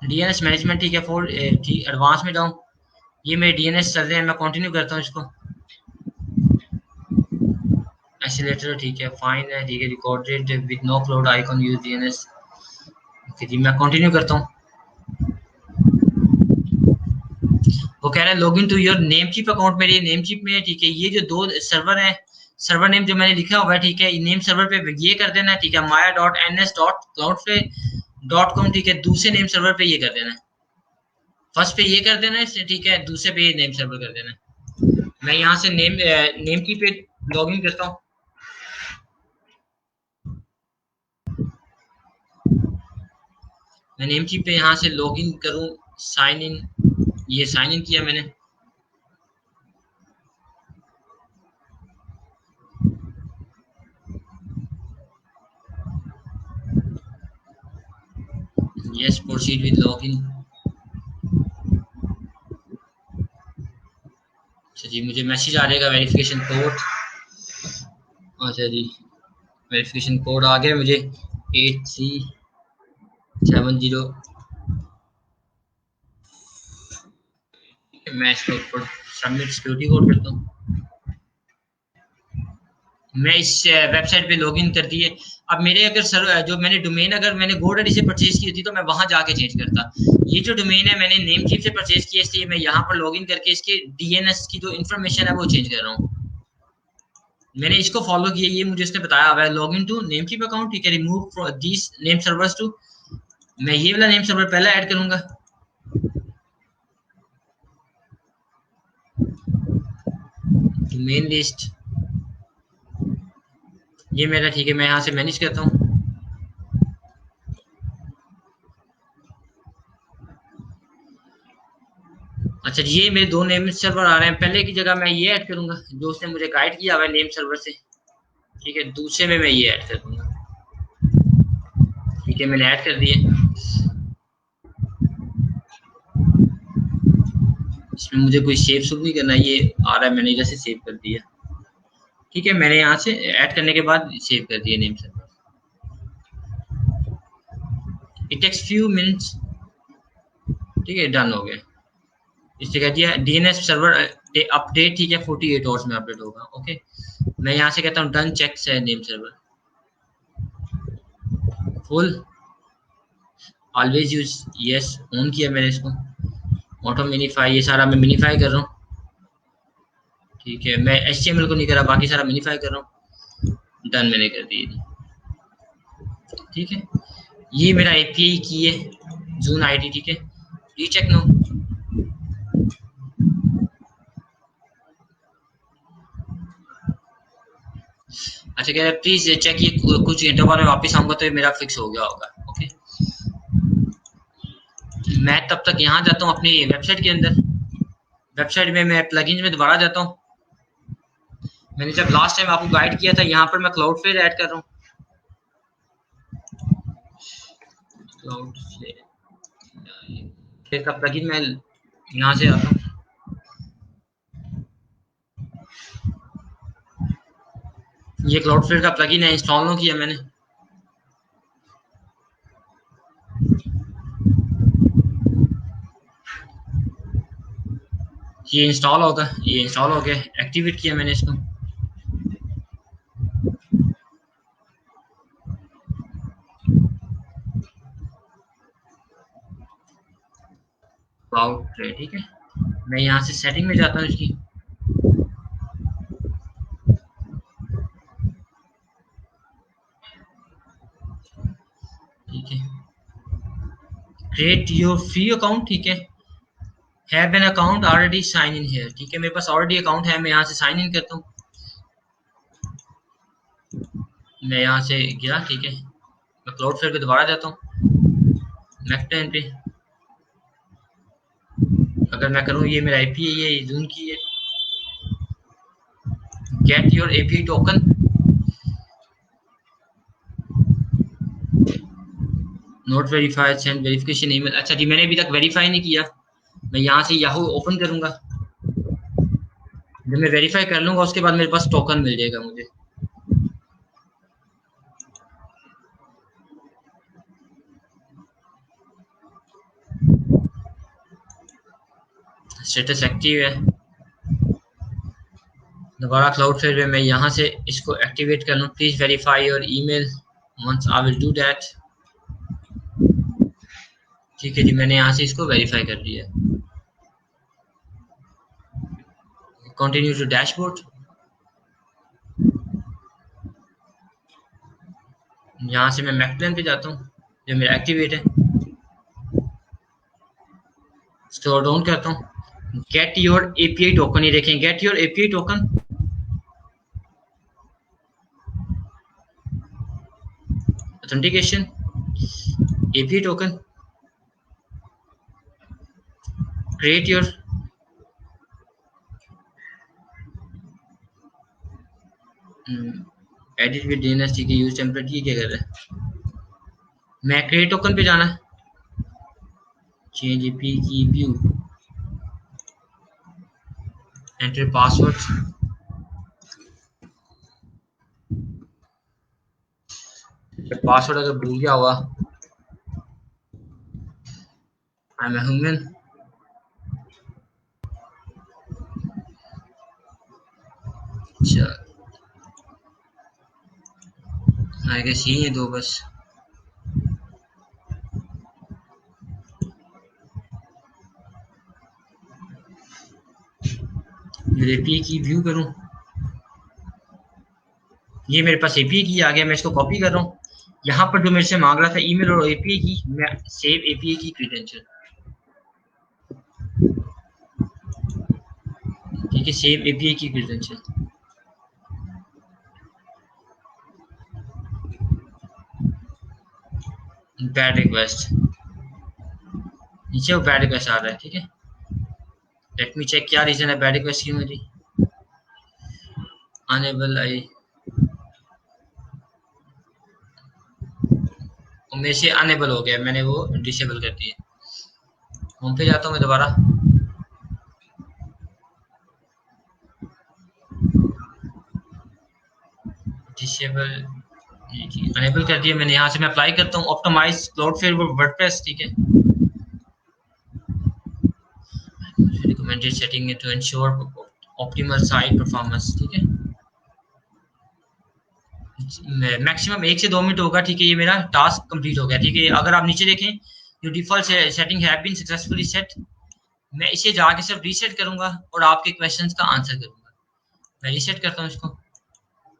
DNS मैनेजमेंट, ठीक है, फॉर ठीक एडवांस में जाऊँ, ये मेरे DNS चल रहे हैं, मैं कंटिन्यू करता हूँ इसको। एक्सीलेटर, ठीक है, फाइन है, ठीक है, recorded with no cloud icon use DNS। Okay जी, मैं कंटिन्यू करता हूँ। वो कह रहा है login to your Namecheap account, मेरे नेम चिप में है। ठीक है, ये जो दो सर्वर है, सर्वर नेम जो मैंने लिखा हुआ है, ठीक है, नेम सर्वर पे ये कर देना है। ठीक है, maya.ns.cloudflare.com, ठीक है, दूसरे नेम सर्वर पे ये कर देना है, फर्स्ट पे ये कर देना है, ठीक है, दूसरे पे ये नेम सर्वर कर देना है। मैं यहाँ से नेम की पे लॉगिन करता हूँ। मैं नेम की पे यहाँ से लॉगिन करूँ, साइन इन, ये साइन इन किया मैंने। Yes, proceed with login. अच्छा जी, मुझे मैसेज आ जाएगा वेरिफिकेशन कोड। अच्छा जी, वेरिफिकेशन कोड आ गया मुझे, 8370। मैं इसके ऊपर सबमिट सिक्योरिटी कोड करता हूँ। मैं इस वेबसाइट पे लॉगिन कर दिए। अब मेरे अगर जो मैंने डोमेन अगर मैंने GoDaddy से परचेज की थी तो मैं वहां जाके चेंज करता। ये जो डोमेन है मैंने नेमचीफ से परचेज किया, इसलिए मैं यहाँ पर लॉगिन करके इसके डीएनएस की जो इन्फॉर्मेशन है वो चेंज कर रहा हूँ। मैंने इसको फॉलो किया, ये मुझे इसने बताया हुआ है लॉगिन टू नेमचीफ अकाउंट, ठीक है, remove this name servers to. मैं ये वाला नेम सर्वर पहले ऐड करूंगा। डोमेन लिस्ट ये मेरा, ठीक है, मैं यहाँ से मैनेज करता हूँ। अच्छा जी, ये मेरे दो नेम सर्वर आ रहे हैं। पहले की जगह मैं ये ऐड करूंगा जो उसने मुझे गाइड किया हुआ है नेम सर्वर से, ठीक है। दूसरे में मैं ये ऐड कर दूंगा, ठीक है, मैंने ऐड कर दिए। इसमें मुझे कोई सेव सुव नहीं करना, ये आ रहा है, मैंने इधर से सेव कर दिया, ठीक है। मैंने यहाँ से ऐड करने के बाद सेव कर दिया name server. It takes few minutes, ठीक है, डन हो गया। इससे कह दिया डीएनएस सर्वर अपडेट, ठीक है, 48 आवर्स में अपडेट होगा। ओके, मैं यहाँ से कहता हूँ डन चेक से name server full always use, yes on किया मैंने इसको। ऑटो मिनीफाई, ये सारा मैं मिनीफाई कर रहा हूँ, ठीक है। मैं HTML को नहीं करा, बाकी सारा मिनीफाई कर रहा हूँ। डन मैंने कर दिए, ठीक है। ये मेरा API की है जून आईडी, ठीक है, रीचेक नो। अच्छा, कह रहे प्लीज चेक, ये कुछ घंटों बाद में वापस आऊंगा तो ये मेरा फिक्स हो गया होगा। ओके, मैं तब तक यहाँ जाता हूँ अपनी वेबसाइट के अंदर। वेबसाइट में मैं प्लगइन्स में दोबारा जाता हूँ। मैंने जब लास्ट टाइम आपको गाइड किया था, यहाँ पर मैं क्लाउडफ्लेयर ऐड कर रहा हूँ। क्लाउडफ्लेयर का प्लगइन मैं यहाँ से आता हूँ। ये क्लाउडफ्लेयर का प्लगइन है, इंस्टॉल नहीं किया मैंने। ये इंस्टॉल होगा, ये इंस्टॉल हो गया, एक्टिवेट किया मैंने इसको। क्लाउडफ्लेयर, ठीक है। मैं यहाँ से सेटिंग में जाता हूँ इसकी, ठीक है। क्रिएट योर फ्री अकाउंट, ठीक है। Have an account already sign in here, ठीक है, मेरे पास ऑलरेडी अकाउंट है। मैं यहाँ से साइन इन करता हूँ। मैं यहाँ से गया, ठीक है। मैं क्लाउडफ्लेयर पे दोबारा जाता हूँ, नेक्स्ट टाइम पे अगर मैं करूँ, ये मेरा आईपी है, ये जून की है। Get your API token, note verified, send verification email. अच्छा जी, मैंने अभी तक वेरीफाई नहीं किया। मैं यहाँ से याहू ओपन करूंगा। जब मैं वेरीफाई कर लूंगा उसके बाद मेरे पास टोकन मिल जाएगा मुझे। स्टेटस एक्टिव है। दोबारा क्लाउडफ्लेयर में मैं यहाँ से इसको एक्टिवेट कर लूँ। Please verify your email, once I will do that, ठीक है जी। मैंने यहाँ से इसको वेरीफाई कर लिया। कंटिन्यू टू डैशबोर्ड, यहाँ से मैं मैकप्लेन पे जाता हूँ जो मेरा एक्टिवेट है। स्क्रॉल डाउन करता हूँ, गेट योर एपीआई टोकन, ये देखें, get your API token, authentication, API token, create your, edit with DNS, ठीक है, यूज टेम्पलेट, ये क्या कर रहा है। मैं क्रिएट टोकन पे जाना है, चेंज एपी की व्यू, एंटर पासवर्ड, पासवर्ड अगर भूल गया हुआ, आई एम ह्यूमन। अच्छा आई गेस यही है दो बस। एपीआई की व्यू करूं, ये मेरे पास एपीआई की आ गया, मैं इसको कॉपी कर रहा हूँ। यहाँ पर जो मेरे से मांग रहा था ईमेल और एपीआई की, मैं सेव एपीआई की क्रीडेंशियल, ठीक है, सेव एपीआई की क्रीडेंशियल, बैड रिक्वेस्ट, नीचे वो बैड रिक्वेस्ट आ रहा है, ठीक है। लेट मी चेक क्या रीजन है बैड रिक्वेस्ट की मेरी। अनेबल आई, मेरे से अनेबल हो गया, मैंने वो डिसेबल कर दिया। होम पे जाता हूँ मैं दोबारा, डिसेबल, अनेबल कर दिया मैंने। यहाँ से मैं अप्लाई करता हूँ ऑप्टिमाइज क्लाउडफ्लेयर वर्डप्रेस, ठीक है। Recommended setting to ensure optimal site performance, ठीक है। मैक्सिमम 1 से 2 मिनट होगा, ठीक है। ये मेरा टास्क कंप्लीट हो गया, ठीक है। अगर आप नीचे देखें, जो default setting have been successfully set, मैं इसे जाके सिर्फ रीसेट करूंगा और आपके क्वेश्चंस का आंसर करूंगा। मैं रीसेट करता हूँ इसको,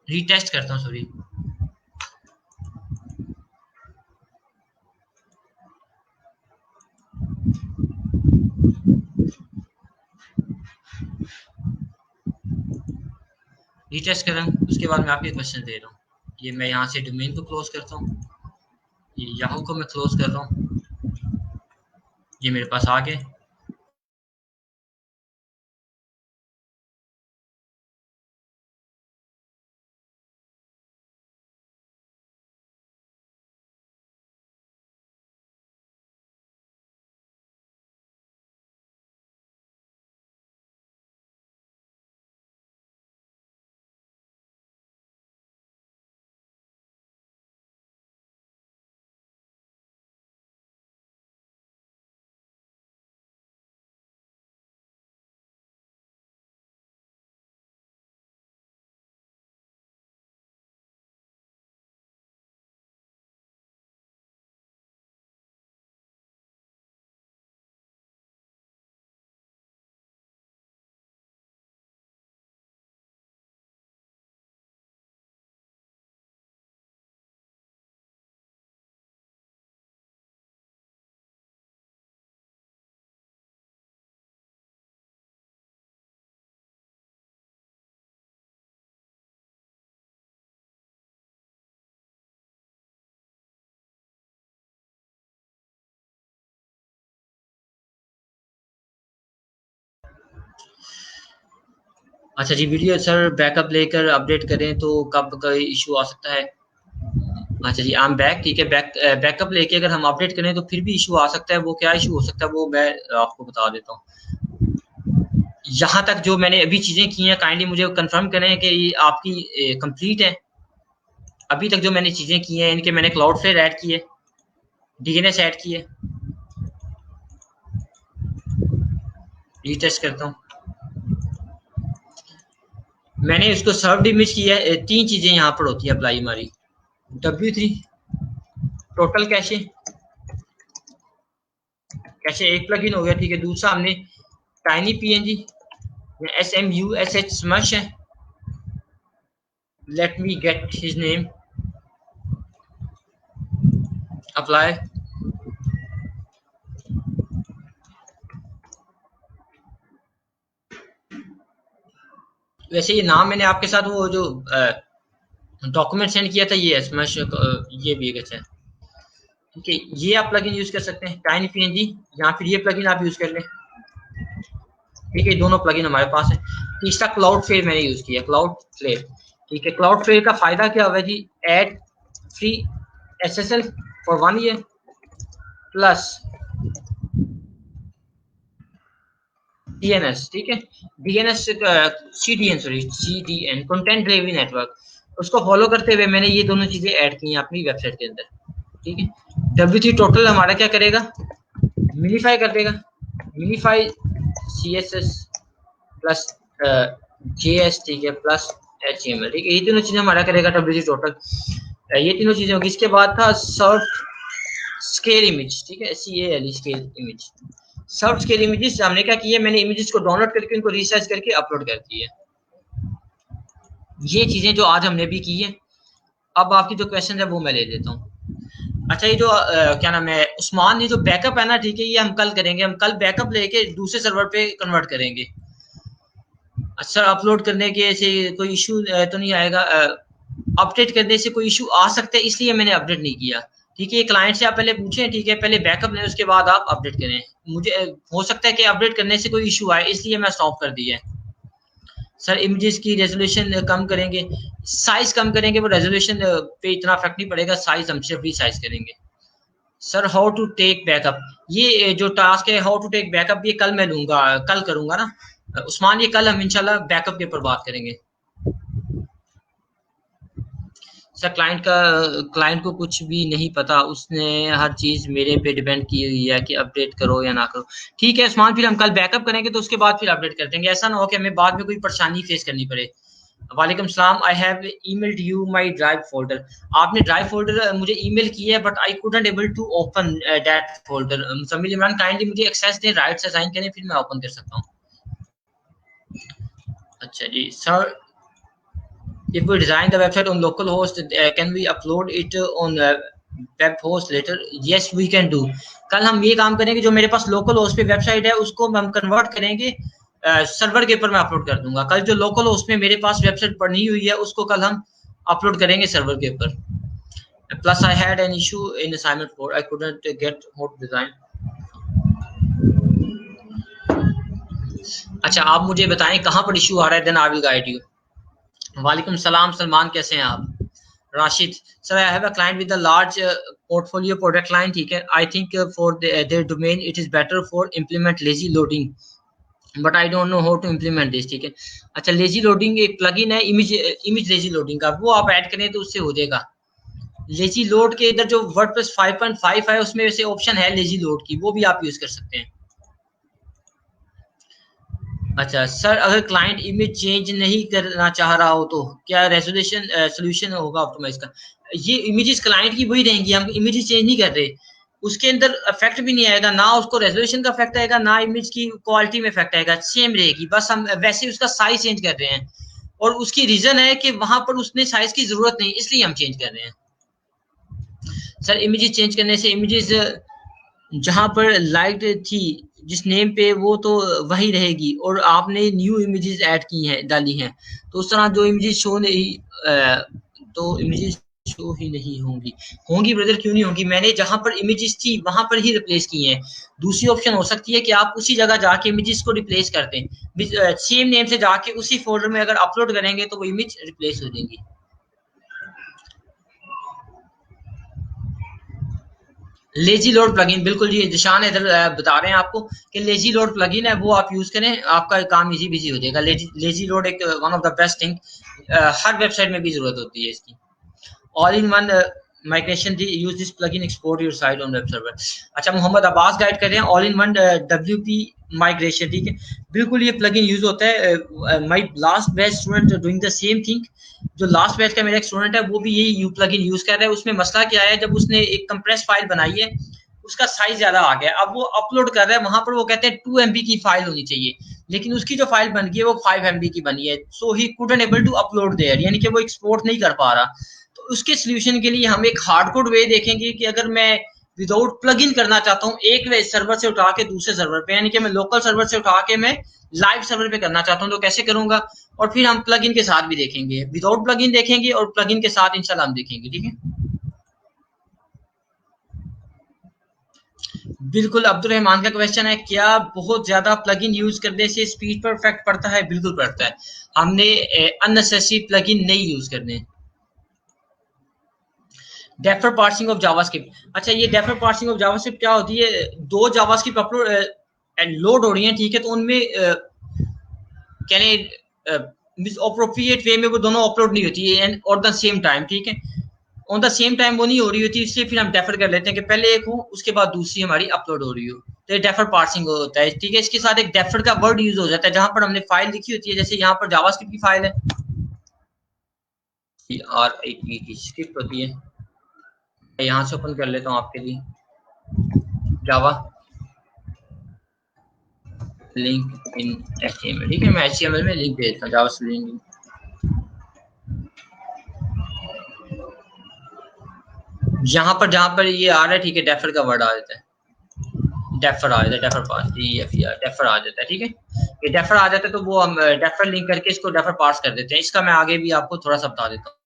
रीटेस्ट करता हूँ, सॉरी। रीटेस्ट करें, उसके बाद मैं आपके क्वेश्चन दे रहा हूँ। ये मैं यहाँ से डोमेन को क्लोज करता हूँ, ये याहू को मैं क्लोज कर रहा हूँ, ये मेरे पास आ गए। अच्छा जी, वीडियो सर बैकअप लेकर अपडेट करें तो कब का इशू आ सकता है? अच्छा जी, आई एम बैक, ठीक है। बैकअप लेके अगर हम अपडेट करें तो फिर भी इशू आ सकता है। वो क्या इशू हो सकता है वो मैं आपको बता देता हूँ। यहाँ तक जो मैंने अभी चीज़ें की हैं, काइंडली मुझे कंफर्म करें कि ये आपकी कंप्लीट है। अभी तक जो मैंने चीज़ें की हैं, इनके मैंने क्लाउडफ्लेयर ऐड की है, डीएनएस ऐड की है। रीटेस्ट करता हूँ, मैंने इसको सर्व्ड इमेज किया है। 3 चीज़ें यहाँ पर होती है अप्लाई हमारी। W3 टोटल कैशे, कैशे एक प्लगइन हो गया, ठीक है। दूसरा हमने टाइनी पीएनजी, SMUSH स्मश है। Let me get his name, apply. वैसे ये नाम मैंने आपके साथ वो जो डॉक्यूमेंट सेंड किया था, ये स्मश, ये भी एक अच्छा है, ठीक है। ये आप प्लगइन यूज कर सकते हैं, टाइनी पीएनजी, या फिर ये प्लगइन आप यूज कर लें, ठीक है। दोनों प्लगइन हमारे पास है। तीसरा क्लाउडफ्लेयर मैंने यूज किया, क्लाउडफ्लेयर, ठीक है। क्लाउडफ्लेयर का फायदा क्या हुआ जी? Add free SSL for 1 year plus DNS, ठीक है। DNS CDN, sorry CDN, content delivery network, उसको फॉलो करते हुए मैंने ये दोनों चीजें ऐड की हैं अपनी वेबसाइट के अंदर, ठीक है। W3 टोटल हमारा क्या करेगा, मिनीफाई कर देगा, मिनीफाई CSS प्लस JS, ठीक है, प्लस HTML, ठीक है, ये तीनों चीजें हमारा करेगा W3 टोटल। ये तीनों चीजें होगी। इसके बाद था सर्फ स्केल इमेज, ठीक है, SCAL scale image. Surf scale images हमने क्या किया, मैंने इमेजेस को डाउनलोड करके उनको रिसर्च करके अपलोड कर दिए। ये चीजें जो आज हमने भी की है। अब आपकी जो क्वेश्चन है वो मैं ले लेता हूँ। अच्छा, ये जो क्या नाम है उस्मान, ये जो बैकअप है ना, ठीक है, ये हम कल करेंगे। हम कल बैकअप लेके दूसरे सर्वर पे कन्वर्ट करेंगे। अच्छा, अपलोड करने के से कोई इशू तो नहीं आएगा, अपडेट करने से कोई इशू आ सकता है, इसलिए मैंने अपडेट नहीं किया, ठीक है। क्लाइंट से आप पहले पूछें, ठीक है, पहले बैकअप लें, उसके बाद आप अपडेट करें। मुझे हो सकता है कि अपडेट करने से कोई इशू आए, इसलिए मैं स्टॉप कर दिया है। सर इमेजेस की रेजोल्यूशन कम करेंगे, साइज कम करेंगे, वो रेजोल्यूशन पे इतना इफेक्ट नहीं पड़ेगा, साइज हम सिर्फ रीसाइज करेंगे। Sir how to take backup, ये जो टास्क है हाउ टू टेक बैकअप, ये कल मैं लूंगा, कल करूंगा ना उस्मान, ये कल हम इंशाल्लाह बैकअप के ऊपर बात करेंगे। सर क्लाइंट को कुछ भी नहीं पता, उसने हर चीज मेरे पे डिपेंड की हुई है कि अपडेट करो या ना करो। ठीक है उस्मान, फिर हम कल बैकअप करेंगे तो उसके बाद फिर अपडेट कर देंगे, ऐसा ना हो कि हमें बाद में कोई परेशानी फेस करनी पड़े। वालेकुम सलाम, I have emailed you my drive folder. आपने ड्राइव फोल्डर मुझे ईमेल किया है, but I couldn't able to open that folder. Muzammil Imran, kindly मुझे एक्सेस दें, राइट से असाइन करें, फिर मैं ओपन कर सकता हूँ। अच्छा जी sir, if we design the website on local host, can we upload it on web host later? Yes we can do। कल हम ये काम करेंगे, जो मेरे पास लोकल होस्ट पे वेबसाइट है उसको हम कन्वर्ट करेंगे सर्वर के ऊपर, मैं अपलोड कर दूंगा। कल जो लोकल होस्ट में मेरे पास वेबसाइट बनी हुई है उसको कल हम अपलोड करेंगे सर्वर के ऊपर। Plus I had an issue in assignment 4, I couldn't get how to design. अच्छा, आप मुझे बताएं कहाँ पर इशू आ रहा है, then I will guide you. वालेकुम सलाम सलमान, कैसे हैं आप? Rashid, sir I have a client with a large portfolio product line, ठीक है। I think for their domain it is better for implement lazy loading, but I don't know how to implement this, ठीक है। अच्छा, lazy loading एक plugin है image lazy loading का, वो आप ऐड करें तो उससे हो जाएगा। लेजी लोड के इधर जो वर्डप्रेस 5.5 है उसमें वैसे ऑप्शन है लेजी लोड की, वो भी आप यूज कर सकते हैं। अच्छा सर, अगर क्लाइंट इमेज चेंज नहीं करना चाह रहा हो तो क्या रेजोल्यूशन सोल्यूशन होगा ऑप्टिमाइज का? ये इमेजेस क्लाइंट की वही रहेंगी, हम इमेजेस चेंज नहीं कर रहे, उसके अंदर इफेक्ट भी नहीं आएगा, ना उसको रेजोल्यूशन का इफेक्ट आएगा, ना इमेज की क्वालिटी में इफेक्ट आएगा, सेम रहेगी, बस हम वैसे उसका साइज चेंज कर रहे हैं। और उसकी रीजन है कि वहां पर उसने साइज की जरूरत नहीं, इसलिए हम चेंज कर रहे हैं। सर इमेजेस चेंज करने से इमेजेस जहां पर लाइट थी जिस नेम पे, वो तो वही रहेगी, और आपने न्यू इमेजेस ऐड की हैं, डाली हैं, तो उस तरह जो इमेजेस शो नहीं तो इमेजेस शो ही नहीं होंगी। होंगी ब्रदर, क्यों नहीं होंगी, मैंने जहां पर इमेजेस थी वहां पर ही रिप्लेस की हैं। दूसरी ऑप्शन हो सकती है कि आप उसी जगह जाके इमेजेस को रिप्लेस कर दें, सेम नेम से जाके उसी फोल्डर में अगर अपलोड करेंगे तो वो इमेज रिप्लेस हो जाएंगी। लेजी लोड प्लगइन, बिल्कुल जी निशान इधर बता रहे हैं आपको कि लेजी लोड प्लगइन है, वो आप यूज करें, आपका काम इजी बिजी हो जाएगा। लेजी लोड एक one of the best thing, her website में भी जरूरत होती है इसकी। All in one migration, use this plugin, export your site on web server. अच्छा, मोहम्मद अब्बास गाइड कर रहे हैं, all in one WP migration, ठीक है, बिल्कुल ये प्लगइन यूज होता है। My last batch student doing the same thing, जो लास्ट बैच का मेरा एक स्टूडेंट है वो भी यही यू प्लगइन यूज कर रहा है। उसमें मसला क्या है, जब उसने एक कंप्रेस फाइल बनाई है उसका साइज ज्यादा आ गया, अब वो अपलोड कर रहा है, वहां पर वो कहते हैं 2 MB की फाइल होनी चाहिए, लेकिन उसकी जो फाइल बन गई है वो 5 MB की बनी है, so he couldn't able to upload there, यानी कि वो एक्सपोर्ट नहीं कर पा रहा। तो उसके सोल्यूशन के लिए हम एक हार्डकोड वे देखेंगे कि अगर मैं विदाउट प्लगइन करना चाहता हूँ एक वे सर्वर से उठा के दूसरे सर्वर पे, यानी कि मैं लोकल सर्वर से उठा के मैं लाइव सर्वर पे करना चाहता हूँ, तो कैसे करूंगा। और फिर हम प्लगइन के साथ भी देखेंगे, विदाउट प्लगइन देखेंगे और प्लगइन के साथ इंशाल्लाह हम देखेंगे, ठीक है। बिल्कुल, अब्दुल रहमान का क्वेश्चन है, क्या बहुत ज्यादा प्लगइन यूज करने से स्पीड पर इफेक्ट पड़ता है? बिल्कुल पड़ता है, हमने अननेसेसरी प्लगइन नहीं यूज करने। डेफर पार्सिंग ऑफ जावास्क्रिप्ट, अच्छा ये डेफर पार्सिंग ऑफ जावास्क्रिप्ट क्या होती है, दो जावास्क्रिप्ट अपलोड लोड हो रही है, ठीक है, तो उनमें कहने अप्रोप्रिएट वे में वो दोनों अपलोड नहीं होती है एंड और द सेम टाइम, ठीक है, ऑन द सेम टाइम वो नहीं हो रही होती, इसलिए फिर हम डेफर कर लेते हैं कि पहले एक हो उसके बाद दूसरी हमारी अपलोड हो रही हो, तो ये डेफर पार्सिंग होता है, ठीक है। इसके साथ एक डेफर का वर्ड यूज हो जाता है जहां पर हमने फाइल लिखी होती है, जैसे यहाँ पर जावास्क्रिप्ट की फाइल है, RIT स्क्रिप्ट होती है, मैं यहाँ से ओपन कर लेता हूँ आपके लिए जावा लिंक इन HTML, ठीक है, मैं HTML में लिंक भेजता हूँ जावा लिंक। जहां पर ये आ रहा है, ठीक है, डेफर का वर्ड आ जाता है, डेफर आ जाता है, डेफर पास डेफर आ जाता है, ठीक है, ये डेफर आ जाता है, तो वो हम डेफर लिंक करके इसको डेफर पास कर देते हैं। इसका मैं आगे भी आपको थोड़ा सा बता देता हूँ।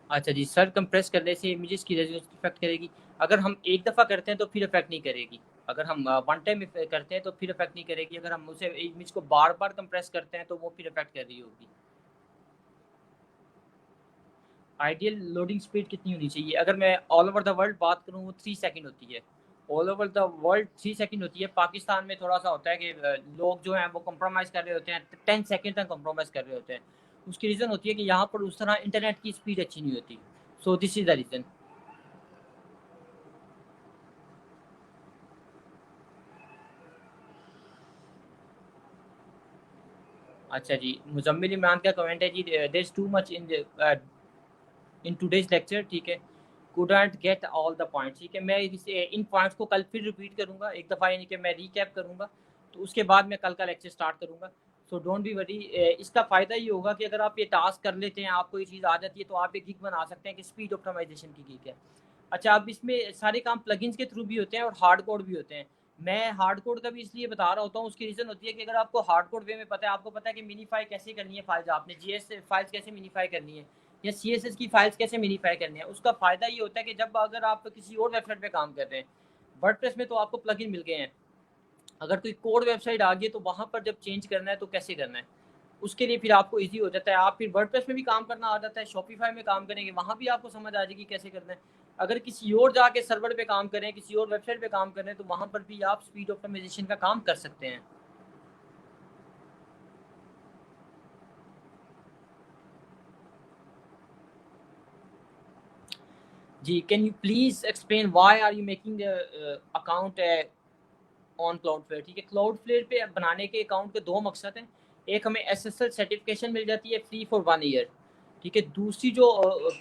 अच्छा जी, सर कंप्रेस करने से इमेजेस की रेजोल्यूशन इफेक्ट करेगी। अगर हम एक दफ़ा करते हैं तो फिर इफेक्ट नहीं करेगी। अगर हम वन टाइम करते हैं तो फिर इफेक्ट नहीं करेगी। अगर हम उसे इमेज को बार-बार कंप्रेस करते हैं तो वो फिर इफेक्ट कर रही होगी। आइडियल लोडिंग स्पीड कितनी होनी चाहिए? अगर मैं ऑल ओवर द वर्ल्ड बात करूँ वो 3 सेकंड होती है। All over the world 3 second होती है। पाकिस्तान में थोड़ा-सा होता है कि लोग जो हैं वो कॉम्प्रोमाइज़ कर रहे होते हैं, 10 सेकंड तक कॉम्प्रोमाइज़ कर रहे होते हैं। उसकी रीज़न होती है कि यहाँ पर उस तरह इंटरनेट की स्पीड अच्छी नहीं होती। So this is the reason. अच्छा जी, मुज़म्मिल इमरान का कमेंट है जी, there is too much in today's lecture, ठीक है, couldn't get all the points, ठीक है। मैं इन पॉइंट्स को कल फिर रिपीट करूँगा एक दफ़ा, यानी कि मैं रीकैप करूँगा, तो उसके बाद मैं कल का लेक्चर स्टार्ट करूँगा। So don't be worry. इसका फ़ायदा ये होगा कि अगर आप ये टास्क कर लेते हैं, आपको ये चीज़ आ जाती है, तो आप एक गिग बना सकते हैं कि स्पीड ऑप्टिमाइज़ेशन की गिग है। अच्छा, अब इसमें सारे काम प्लगइन्स के थ्रू भी होते हैं और हार्ड कोड भी होते हैं। मैं हार्ड कोड का भी इसलिए बता रहा होता हूँ, उसकी रीज़न होती है कि अगर आपको हार्ड कोड वे में पता है, आपको पता है कि मिनीफाई कैसे करनी है फाइल्स, आपने जीएस फाइल्स कैसे मिनीफाई करनी है या सीएसएस की फाइल्स कैसे मिनीफाई करनी है। उसका फ़ायदा ये होता है कि जब अगर आप किसी और वेबसाइट पे काम कर रहे हैं, वर्डप्रेस में तो आपको प्लगइन मिल गए हैं, अगर कोई कोड वेबसाइट आ गई है तो वहाँ पर जब चेंज करना है तो कैसे करना है, उसके लिए फिर आपको ईज़ी हो जाता है। आप फिर वर्डप्रेस में भी काम करना आ जाता है, शॉपिफ़ाई में काम करेंगे, वहाँ भी आपको समझ आ जाएगी कैसे करना है। अगर किसी और जाके सर्वर पे काम करें, किसी और वेबसाइट पे काम करें, तो वहाँ पर भी आप स्पीड ऑप्टिमाइज़ेशन का काम कर सकते हैं। जी, can you please explain why are you making account on Cloudflare, ठीक है। क्लाउडफ्लेयर पे बनाने के अकाउंट के 2 मकसद हैं। एक, हमें एसएसएल सर्टिफिकेशन मिल जाती है फ्री फॉर 1 ईयर, ठीक है। दूसरी जो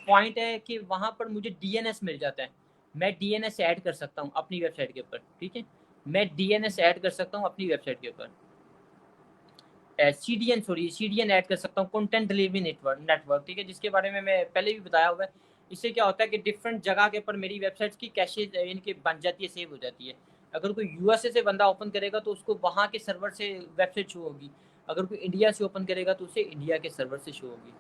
पॉइंट है कि वहाँ पर मुझे डीएनएस मिल जाता है। मैं डीएनएस ऐड कर सकता हूँ अपनी वेबसाइट के ऊपर, ठीक है। मैं डीएनएस ऐड कर सकता हूँ अपनी वेबसाइट के ऊपर। सीडीएन ऐड कर सकता हूँ, कंटेंट डिलीवरी नेटवर्क, ठीक है, जिसके बारे में मैं पहले भी बताया हुआ है। इससे क्या होता है कि डिफरेंट जगह के ऊपर मेरी वेबसाइट्स की कैशेज इनकी बन जाती है, सेव हो जाती है। अगर कोई यूएसए से बंदा ओपन करेगा तो उसको वहाँ के सर्वर से वेबसाइट शो होगी। अगर कोई इंडिया से ओपन करेगा तो उसे इंडिया के सर्वर से शो होगी।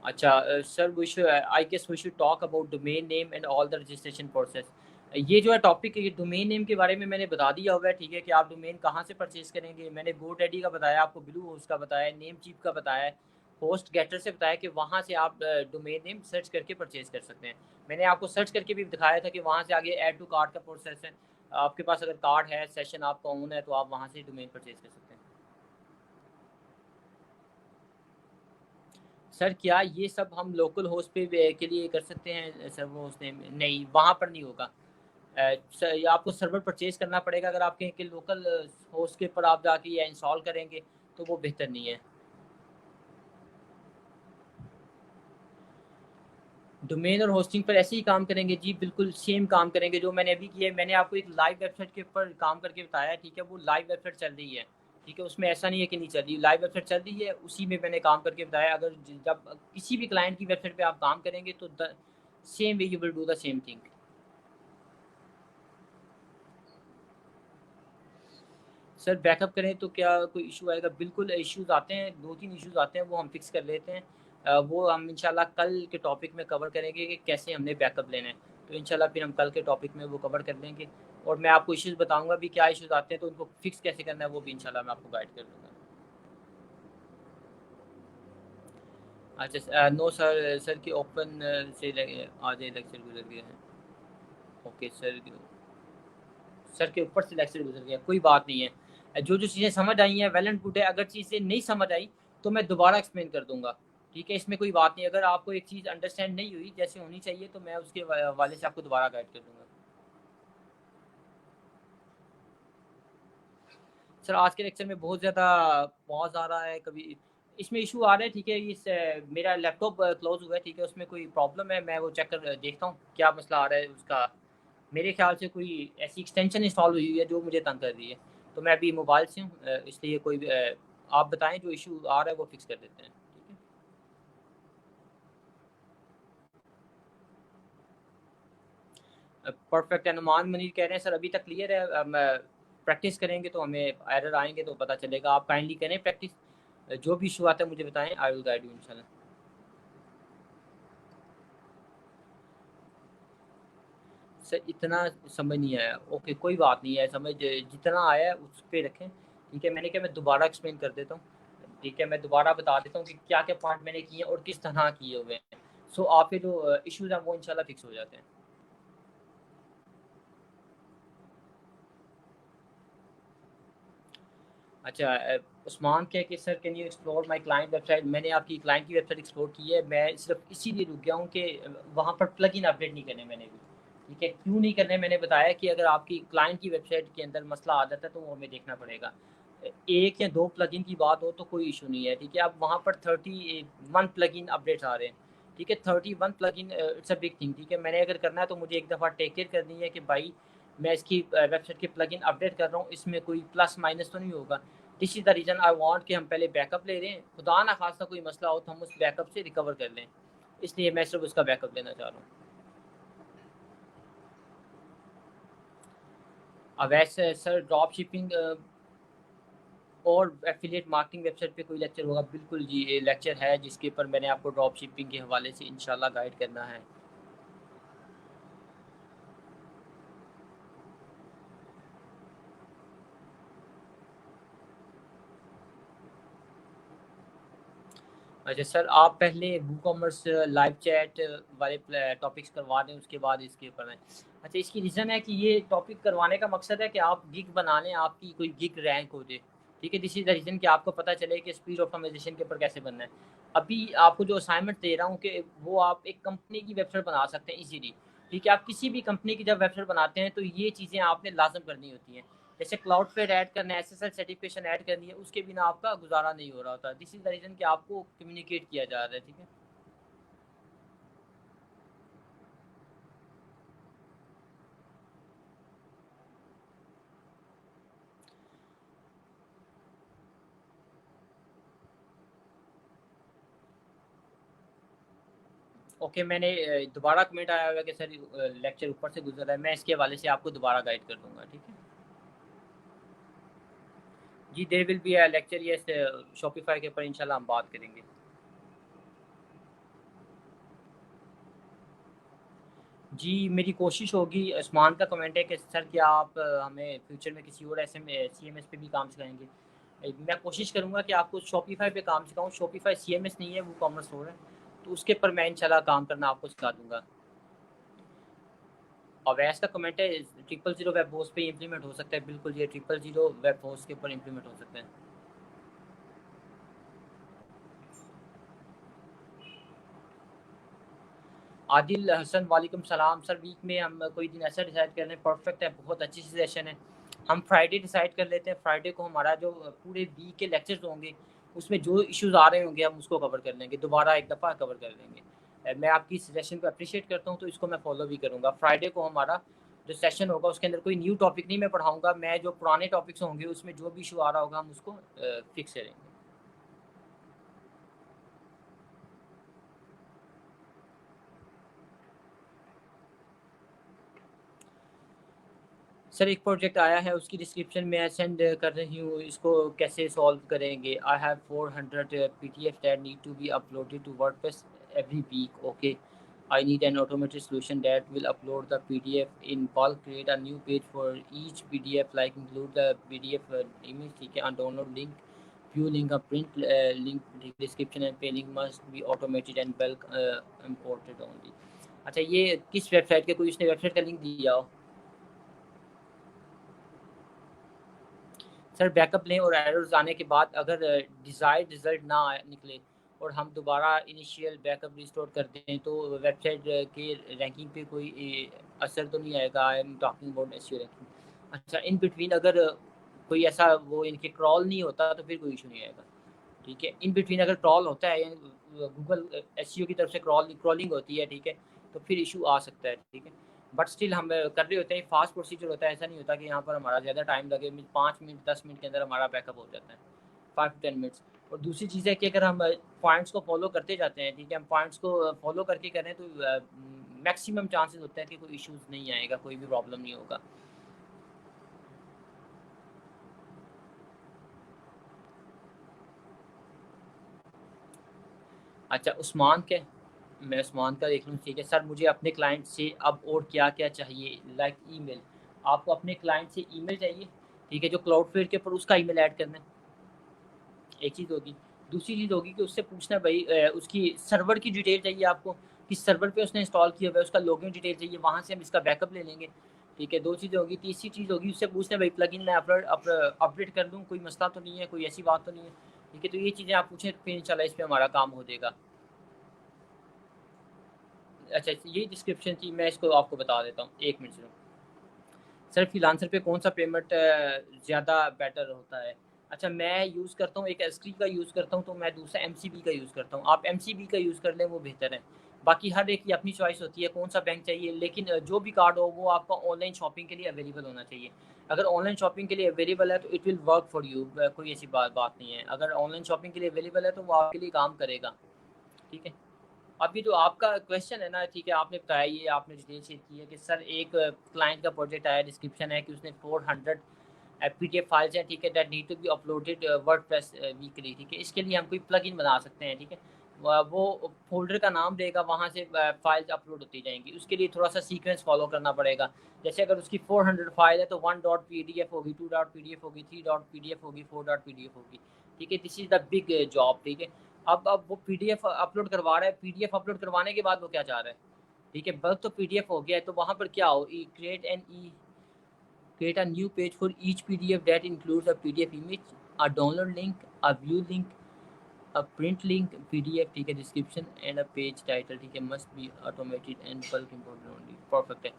अच्छा sir, we should, I guess we should talk about domain name and all the registration process. ये जो है टॉपिक, ये डोमेन नेम के बारे में मैंने बता दिया हुआ है, ठीक है, कि आप डोमेन कहाँ से परचेज़ करेंगे। मैंने गोडैडी का बताया, आपको ब्लू होस्ट का बताया, नेम चीप का बताया है। होस्ट गेटर से बताया कि वहाँ से आप डोमेन नेम सर्च करके परचेज कर सकते हैं। मैंने आपको सर्च करके भी दिखाया था कि वहाँ से आगे ऐड टू कार्ट का प्रोसेस है। आपके पास अगर कार्ड है, सेशन आपका ऑन है, तो आप वहाँ से डोमेन परचेज कर सकते हैं। सर क्या ये सब हम लोकल होस्ट पे के लिए कर सकते हैं? सर्वर होस्ट नेम नहीं, वहाँ पर नहीं होगा। सर आपको सर्वर परचेज करना पड़ेगा। अगर आपके के लोकल होस्ट के ऊपर आप जाके या इंस्टॉल करेंगे तो वो बेहतर नहीं है। डोमेन और होस्टिंग पर ऐसे ही काम करेंगे जी, बिल्कुल सेम काम करेंगे जो मैंने अभी किया है। मैंने आपको एक लाइव वेबसाइट के ऊपर काम करके बताया, ठीक है, वो लाइव वेबसाइट चल रही है, ठीक है, उसमें ऐसा नहीं है कि नहीं चल रही, लाइव वेबसाइट चल रही है, उसी में मैंने काम करके बताया। अगर जब किसी भी क्लाइंट की वेबसाइट पे आप काम करेंगे तो same way you will do the same thing. Sir backup करें तो क्या कोई इशू आएगा? बिल्कुल इश्यूज आते हैं, 2-3 इश्यूज आते हैं, वो हम फिक्स कर लेते हैं। वो हम इंशाल्लाह कल के टॉपिक में कवर करेंगे कि कैसे हमने बैकअप लेना है। तो इंशाल्लाह फिर हम कल के टॉपिक में वो कवर कर लेंगे, और मैं आपको इश्यूज बताऊंगा भी क्या इश्यूज आते हैं, तो उनको फिक्स कैसे करना है वो भी इंशाल्लाह मैं आपको गाइड कर दूंगा। अच्छा नो सर, सर की ओपन से आज लेक्चर गुजर गया है। ओके सर, सर के ऊपर से लेक्चर गुजर गया, कोई बात नहीं है। जो जो चीज़ें समझ आई हैं वेल एंड गुड है। अगर चीज़ें नहीं समझ आई तो मैं दोबारा एक्सप्लेन कर दूंगा, ठीक है, इसमें कोई बात नहीं। अगर आपको एक चीज़ अंडरस्टैंड नहीं हुई जैसे होनी चाहिए तो मैं उसके हवाले से आपको दोबारा गाइड कर दूंगा। सर आज के लेक्चर में बहुत ज़्यादा पॉज आ रहा है, कभी इसमें इशू आ रहा है, ठीक है। इस मेरा लैपटॉप क्लोज हुआ है, ठीक है, उसमें कोई प्रॉब्लम है, मैं वो चेक कर देखता हूँ क्या मसला आ रहा है उसका। मेरे ख्याल से कोई ऐसी एक्सटेंशन इंस्टॉल हुई है जो मुझे तंग कर रही है। तो मैं अभी मोबाइल से हूँ, इसलिए कोई आप बताएं जो इशू आ रहा है वो फिक्स कर देते हैं, ठीक है। परफेक्ट है। नुमान मनीर कह रहे हैं सर अभी तक क्लियर है, हम प्रैक्टिस करेंगे तो हमें एरर आएंगे तो पता चलेगा। आप काइंडली करें प्रैक्टिस, जो भी इशू आता है मुझे बताएं, आई विल गाइड यू इंशाल्लाह। सर इतना समझ नहीं आया। ओके कोई बात नहीं है, समझ जितना आया है उस पे रखें, ठीक है। मैंने क्या, मैं दोबारा एक्सप्लेन कर देता हूँ, ठीक है, मैं दोबारा बता देता हूँ कि क्या क्या पॉइंट मैंने किए और किस तरह किए हुए हैं। सो आपके जो इश्यूज हैं वो इंशाल्लाह फिक्स हो जाते हैं। अच्छा उस्मान कह के sir can you explore my client website? मैंने आपकी क्लाइंट की वेबसाइट एक्सप्लोर की है, मैं सिर्फ इसीलिए रुक गया हूँ कि वहाँ पर प्लगइन अपडेट नहीं करने मैंने भी, ठीक है। क्यों नहीं करने, मैंने बताया कि अगर आपकी क्लाइंट की वेबसाइट के अंदर मसला आ जाता है तो वो हमें देखना पड़ेगा। एक या दो प्लगइन की बात हो तो कोई इशू नहीं है, ठीक है। अब वहाँ पर 31 प्लगइन अपडेट्स आ रहे हैं, ठीक है, 31 plugin it's a big thing, ठीक है। मैंने अगर करना है तो मुझे एक दफ़ा टेक केयर करनी है कि भाई मैं इसकी वेबसाइट के प्लगइन अपडेट कर रहा हूँ, इसमें कोई प्लस माइनस तो नहीं होगा। This is the reason I want कि हम पहले बैकअप ले लें, खुदा ना खास्ता कोई मसला हो तो हम उस बैकअप से रिकवर कर लें, इसलिए मैं सिर्फ उसका बैकअप लेना चाह रहा हूँ। अब वैसे सर ड्रॉप शिपिंग और एफिलिएट मार्केटिंग वेबसाइट पे कोई लेक्चर होगा? बिल्कुल जी, ये लेक्चर है जिसके ऊपर मैंने आपको ड्रॉप शिपिंग के हवाले से इंशाल्लाह गाइड करना है। अच्छा सर आप पहले वूकॉमर्स लाइव चैट वाले टॉपिक्स करवा दें, उसके बाद इसके ऊपर में। अच्छा इसकी रीज़न है कि ये टॉपिक करवाने का मकसद है कि आप गिग बना लें, आपकी कोई गिग रैंक हो जाए, ठीक है। दिस इज़ द रीज़न कि आपको पता चले कि स्पीड ऑप्टिमाइजेशन के ऊपर कैसे बनना है। अभी आपको जो असाइनमेंट दे रहा हूँ कि वो आप एक कंपनी की वेबसाइट बना सकते हैं ईजीली, ठीक है। आप किसी भी कंपनी की जब वेबसाइट बनाते हैं तो ये चीज़ें आपने लाजम करनी होती हैं। जैसे क्लाउडफ्लेयर ऐड करना है, एसएसएल सर्टिफिकेशन ऐड करनी है, उसके बिना आपका गुजारा नहीं हो रहा होता। दिस इज़ द रीज़न कि आपको कम्युनिकेट किया जा रहा है, ठीक है। ओके मैंने दोबारा कमेंट आया हुआ है कि सर लेक्चर ऊपर से गुजर रहा है, मैं इसके हवाले से आपको दोबारा गाइड कर दूंगा, ठीक है। जी there will be a lecture, yes, Shopify के ऊपर इंशाल्लाह हम बात करेंगे। जी मेरी कोशिश होगी। उस्मान का कमेंट है कि सर क्या आप हमें फ्यूचर में किसी और ऐसे में सीएमएस पे भी काम सिखाएंगे? मैं कोशिश करूँगा कि आपको शॉपिफ़ाई पे काम सिखाऊँ। शॉपिफ़ाई सीएमएस नहीं है, वो कॉमर्स स्टोर है, तो उसके ऊपर मैं इंशाल्लाह काम करना आपको सिखा दूँगा। अवैस का कमेंट है 000 वेब होस्ट पे इम्प्लीमेंट हो सकता है। बिल्कुल, ये 000 वेब होस्ट के ऊपर इम्प्लीमेंट हो सकता है। आदिल हसन वालेकुम सलाम। सर वीक में हम कोई दिन ऐसा डिसाइड कर लें, परफेक्ट है, बहुत अच्छी सेशन है। हम फ्राइडे डिसाइड कर लेते हैं। फ्राइडे को हमारा जो पूरे वीक के लेक्चर्स होंगे, उसमें जो इश्यूज़ आ रहे होंगे हम उसको कवर कर लेंगे, दोबारा एक दफ़ा कवर कर लेंगे। मैं आपकी सजेशन को अप्रिशिएट करता हूँ, तो इसको मैं फॉलो भी करूँगा। फ्राइडे को हमारा जो सेशन होगा उसके अंदर कोई न्यू टॉपिक नहीं मैं पढ़ाऊँगा, मैं जो पुराने टॉपिक्स होंगे उसमें जो भी इश्यू आ रहा होगा हम उसको फिक्स करेंगे। सर एक प्रोजेक्ट आया है, उसकी डिस्क्रिप्शन मैं सेंड कर रही हूँ, इसको कैसे सॉल्व करेंगे? I have 400 PDF that need to be uploaded to WordPress every week. Okay, I need an automated solution that will upload the PDF in bulk, create a new page for each PDF, like include the PDF image, ठीक है, and download link, view link, a print link, description and pay link must be automated and bulk imported only। अच्छा, ये किस website के, कोई उसने website का link दिया हो? सर बैकअप लें और एरर्स आने के बाद अगर डिज़ायर्ड रिज़ल्ट ना निकले और हम दोबारा इनिशियल बैकअप रिस्टोर कर दें, तो वेबसाइट के रैंकिंग पे कोई असर तो नहीं आएगा? I am talking about SEO ranking. अच्छा, इन बिटवीन अगर कोई ऐसा वो इनके क्रॉल नहीं होता तो फिर कोई इशू नहीं आएगा, ठीक है। इन बिटवीन अगर क्रॉल होता है, यानी गूगल एसईओ की तरफ से क्रॉलिंग होती है, ठीक है, तो फिर इशू आ सकता है, ठीक है। बट स्टिल हम कर रहे होते हैं, फास्ट प्रोसीजर होता है, ऐसा नहीं होता कि यहाँ पर हमारा ज़्यादा टाइम लगे। 5 मिनट 10 मिनट के अंदर हमारा बैकअप हो जाता है, 5 to 10 मिनट्स। और दूसरी चीज़ है कि अगर हम पॉइंट्स को फॉलो करते जाते हैं, ठीक है, हम पॉइंट्स को फॉलो करके करें, तो मैक्सिमम चांसेस होते हैं कि कोई इश्यूज़ नहीं आएगा, कोई भी प्रॉब्लम नहीं होगा। अच्छा, उस्मान के, मैं उस्मान का देख लूँ, ठीक है। सर मुझे अपने क्लाइंट से अब और क्या-क्या चाहिए? लाइक ईमेल, आपको अपने क्लाइंट से ईमेल चाहिए, ठीक है, जो क्लाउडफ्लेयर के ऊपर उसका ईमेल ऐड करना है, एक चीज़ होगी। दूसरी चीज़ होगी कि उससे पूछना है भाई उसकी सर्वर की डिटेल चाहिए आपको, किस सर्वर पे उसने इंस्टॉल किया हुआ है, उसका लॉगिन डिटेल चाहिए, वहाँ से हम इसका बैकअप ले लेंगे, ठीक है। 2 चीज़ें होगी। तीसरी चीज़ होगी, उससे पूछना है भाई प्लगइन मैं अपडेट कर दूँ, कोई मसला तो नहीं है, कोई ऐसी बात तो नहीं है, ठीक है। तो ये चीज़ें आप पूछें, फिर इंशाल्लाह इस पे हमारा काम हो जाएगा। अच्छा, यही डिस्क्रिप्शन थी, मैं इसको आपको बता देता हूँ, 1 मिनट सिर्फ। सर फ्रीलांसर पे कौन-सा पेमेंट ज़्यादा बेटर होता है? अच्छा, मैं यूज़ करता हूँ, एक एस्क्री का यूज़ करता हूँ, तो मैं दूसरा एमसीबी का यूज़ करता हूँ। आप एमसीबी का यूज़ कर लें, वो बेहतर है। बाकी हर एक की अपनी चॉइस होती है, कौन-सा बैंक चाहिए, लेकिन जो भी कार्ड हो, वो आपका ऑनलाइन शॉपिंग के लिए अवेलेबल होना चाहिए। अगर ऑनलाइन शॉपिंग के लिए अवेलेबल है, तो it will work for you, कोई ऐसी बात नहीं है। अगर ऑनलाइन शॉपिंग के लिए अवेलेबल है, तो वो आपके लिए काम करेगा, ठीक है। अभी जो आपका क्वेश्चन है ना, ठीक है, आपने बताया, ये आपने डिटेल शेयर की है कि सर एक क्लाइंट का प्रोजेक्ट आया, डिस्क्रिप्शन है कि उसने 400 पीडीएफ फाइल्स हैं, ठीक है, that need to be uploaded WordPress weekly, ठीक है। इसके लिए हम कोई प्लगइन बना सकते हैं, ठीक है। वो फ़ोल्डर का नाम देगा, वहाँ से फाइल्स अपलोड होती जाएँगी। उसके लिए थोड़ा-सा सीक्वेंस फ़ॉलो करना पड़ेगा। जैसे अगर उसकी 400 फाइल है, तो 1 डॉट पीडीएफ होगी, 2 डॉट पीडीएफ होगी, 3 डॉट पीडीएफ होगी, 4 डॉट पीडीएफ होगी, ठीक है। This is the big job, ठीक है। अब वो पीडीएफ अपलोड करवा रहा है, पीडीएफ अपलोड करवाने के बाद वो क्या चाह रहा है, ठीक है। बल्क तो पीडीएफ हो गया है, तो वहाँ पर क्या हो, create a new page for each PDF that includes a PDF image, a download link, a view link, a print link, PDF, ठीक है, description and a page title, ठीक है, must be automated and bulk imported only। Perfect है।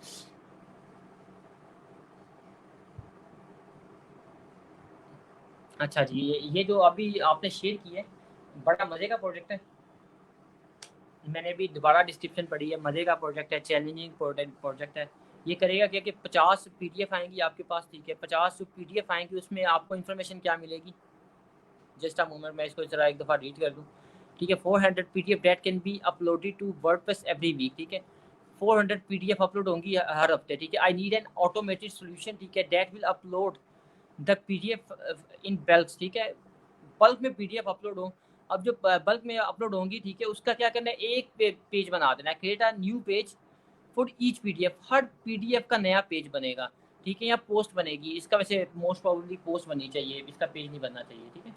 अच्छा जी, ये जो अभी आपने शेयर की है, बड़ा मज़े का प्रोजेक्ट है। मैंने भी दोबारा डिस्क्रिप्शन पढ़ी है, मज़े का प्रोजेक्ट है, चैलेंजिंग प्रोजेक्ट है। ये करेगा क्या कि 50 पीडीएफ आएँगी आपके पास, ठीक है, 50 पीडीएफ आएँगी, उसमें आपको इन्फॉर्मेशन क्या मिलेगी? जस्ट अ मोमेंट, मैं इसको ज़रा एक दफ़ा रीड कर दूँ, ठीक है। 400 PDF that can be uploaded to WordPress every week, ठीक है। 400 पीडीएफ अपलोड होंगी हर हफ्ते, ठीक है। I need an automated solution, ठीक है, that will upload the PDF in bulks, ठीक है। बल्क में पीडीएफ अपलोड हो। अब जो बल्क में अपलोड होंगी, ठीक है, उसका क्या करना है, एक पेज बना देना है, create a new page for each PDF, her PDF का नया पेज बनेगा। ठीक है, या पोस्ट बनेगी, इसका वैसे मोस्ट प्रोबेबली पोस्ट बननी चाहिए, इसका पेज नहीं बनना चाहिए, ठीक है।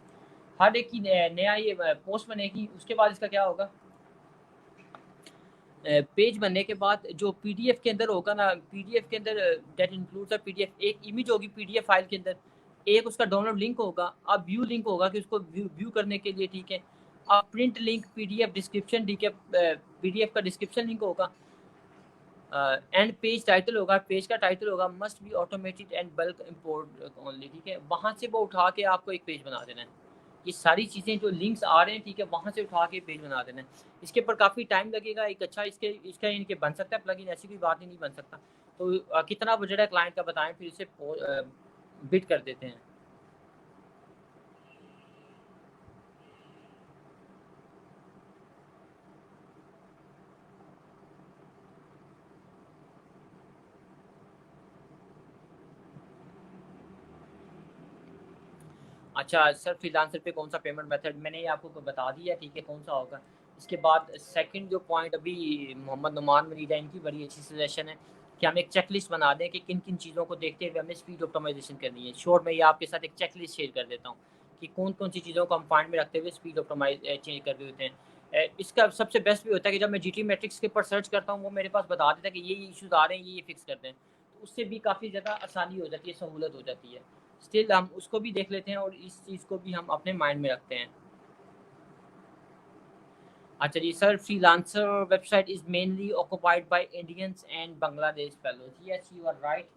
हर एक की नया ये पोस्ट बनेगी, उसके बाद इसका क्या होगा, पेज बनने के बाद जो पीडीएफ के अंदर होगा ना, पीडीएफ के अंदर दैट इंक्लूड्स अ पीडीएफ, एक इमेज होगी पीडीएफ फाइल के अंदर, एक उसका डाउनलोड लिंक होगा, अब व्यू लिंक होगा कि उसको व्यू करने के लिए, ठीक है। अब प्रिंट लिंक, पीडीएफ डिस्क्रिप्शन, ठीक है, पीडीएफ का डिस्क्रिप्शन लिंक होगा, एंड पेज टाइटल होगा, पेज का टाइटल होगा must be automated and bulk import only, ठीक है। वहाँ से वो उठा के आपको एक पेज बना देना है। ये सारी चीज़ें जो लिंक्स आ रहे हैं, ठीक है, वहाँ से उठा के पेज बना देना है। इसके ऊपर काफ़ी टाइम लगेगा, एक अच्छा इसका इनके बन सकता है प्लगइन, ऐसी कोई बात ही नहीं बन सकता। तो कितना बजट है क्लाइंट का बताएं, फिर इसे बिड कर देते हैं। अच्छा सर, फ्रीलांसर पे कौन सा पेमेंट मेथड, मैंने ये आपको बता दिया, ठीक है, कौन सा होगा। इसके बाद सेकंड जो पॉइंट अभी मोहम्मद नुमान मनीदा, इनकी बड़ी अच्छी सजेशन है कि हम एक चेक लिस्ट बना दें कि किन किन चीज़ों को देखते हुए हमें स्पीड ऑप्टिमाइजेशन करनी है। शॉर्ट में ये आपके साथ एक चेक लिस्ट शेयर कर देता हूँ कि कौन कौन सी चीज़ों को हम फाइंड में रखते हुए स्पीड ऑप्टिमाइज चेंज कर रहे होते हैं। इसका सबसे बेस्ट भी होता है कि जब मैं जीटी मैट्रिक्स के ऊपर सर्च करता हूँ, वो मेरे पास बता देता है कि ये इशूज़ आ रहे हैं, ये फिक्स करते हैं। तो उससे भी काफ़ी ज़्यादा आसानी हो जाती है, सहूलत हो जाती है। स्टिल हम उसको भी देख लेते हैं और इस चीज़ को भी हम अपने माइंड में रखते हैं। अच्छा जी sir, freelancer website is mainly occupied by Indians and Bangladesh fellows. Yes you are right,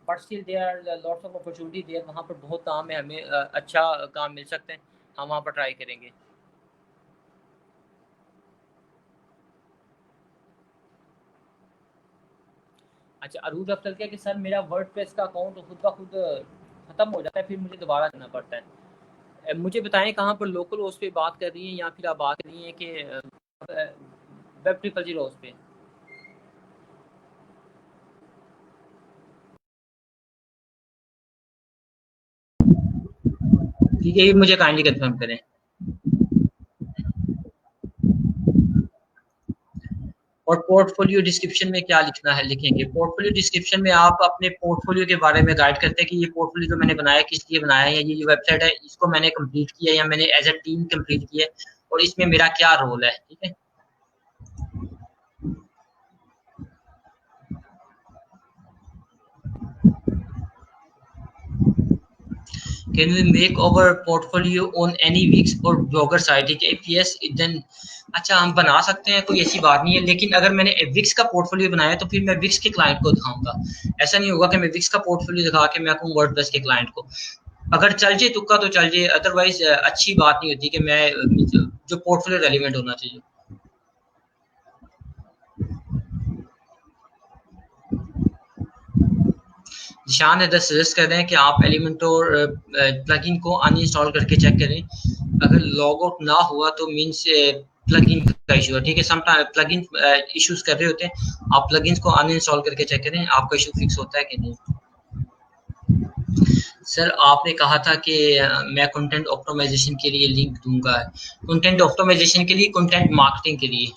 but still there are lots of opportunity there, वहाँ पर बहुत काम है, हमें अच्छा काम मिल सकते हैं, हम वहाँ पर ट्राई करेंगे। अच्छा, अरूज अफ्जल क्या कि सर मेरा वर्डप्रेस का अकाउंट खुद ब खुद ख़त्म हो जाता है, फिर मुझे दोबारा करना पड़ता है। मुझे बताएं कहाँ पर लोकल होस्ट पे बात कर रही हैं या फिर आप बात कर रही हैं कि वेब 000 होस्ट पे। ठीक है, ये मुझे काइंडली कंफर्म करें। और पोर्टफोलियो डिस्क्रिप्शन में क्या लिखना है, लिखेंगे पोर्टफोलियो डिस्क्रिप्शन में आप अपने पोर्टफोलियो के बारे में गाइड करते हैं कि ये पोर्टफोलियो जो मैंने बनाया किस लिए बनाया है, ये वेबसाइट है इसको मैंने कंप्लीट किया या मैंने एज अ टीम कंप्लीट किया और इसमें मेरा क्या रोल है, ठीक है। Can we make over portfolio on any Wix और ब्लॉगर साइट, ठीक है, इफ यस देन अच्छा हम बना सकते हैं, कोई ऐसी बात नहीं है। लेकिन अगर मैंने विक्स का पोर्टफोलियो बनाया तो फिर मैं विक्स के क्लाइंट को दिखाऊंगा। ऐसा नहीं होगा कि मैं विक्स का पोर्टफोलियो दिखा के मैं कहूँ वर्डप्रेस के क्लाइंट को। अगर चल जाए तुक्का तो चल जाए, अदरवाइज अच्छी बात नहीं होती कि मैं जो पोर्टफोलियो रेलिवेंट होना चाहिए। निशान इधर सजेस्ट कर रहे हैं कि आप एलिमेंटोर प्लगइन को अनइंस्टॉल करके चेक करें, अगर लॉग आउट ना हुआ तो मीन्स प्लगइन का इशू है, ठीक है। समटाइम प्लगइन इश्यूज कर रहे होते हैं, आप प्लगइन्स को अनइंस्टॉल करके चेक करें आपका इशू फिक्स होता है कि नहीं। सर आपने कहा था कि मैं कंटेंट ऑप्टिमाइजेशन के लिए लिंक दूंगा, कंटेंट ऑप्टिमाइजेशन के लिए, कंटेंट मार्केटिंग के लिए।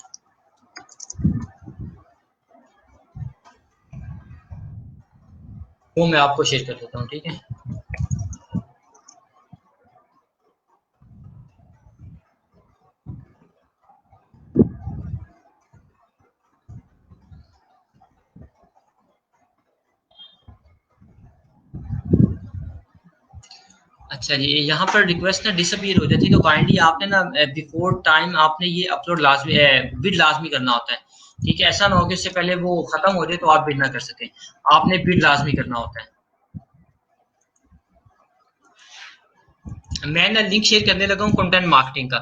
वो मैं आपको शेयर कर देता हूँ, ठीक है। अच्छा जी, यहाँ पर रिक्वेस्ट ना डिसअपीयर हो जाती है, तो काइंडली आपने ना बिफोर टाइम आपने ये अपलोड लाजमी बिड लाजमी करना होता है, ठीक है। ऐसा ना हो कि उससे पहले वो खत्म हो जाए तो आप बिड ना कर सकें, आपने बिड लाजमी करना होता है। मैं ना लिंक शेयर करने लगा हूँ कंटेंट मार्केटिंग का,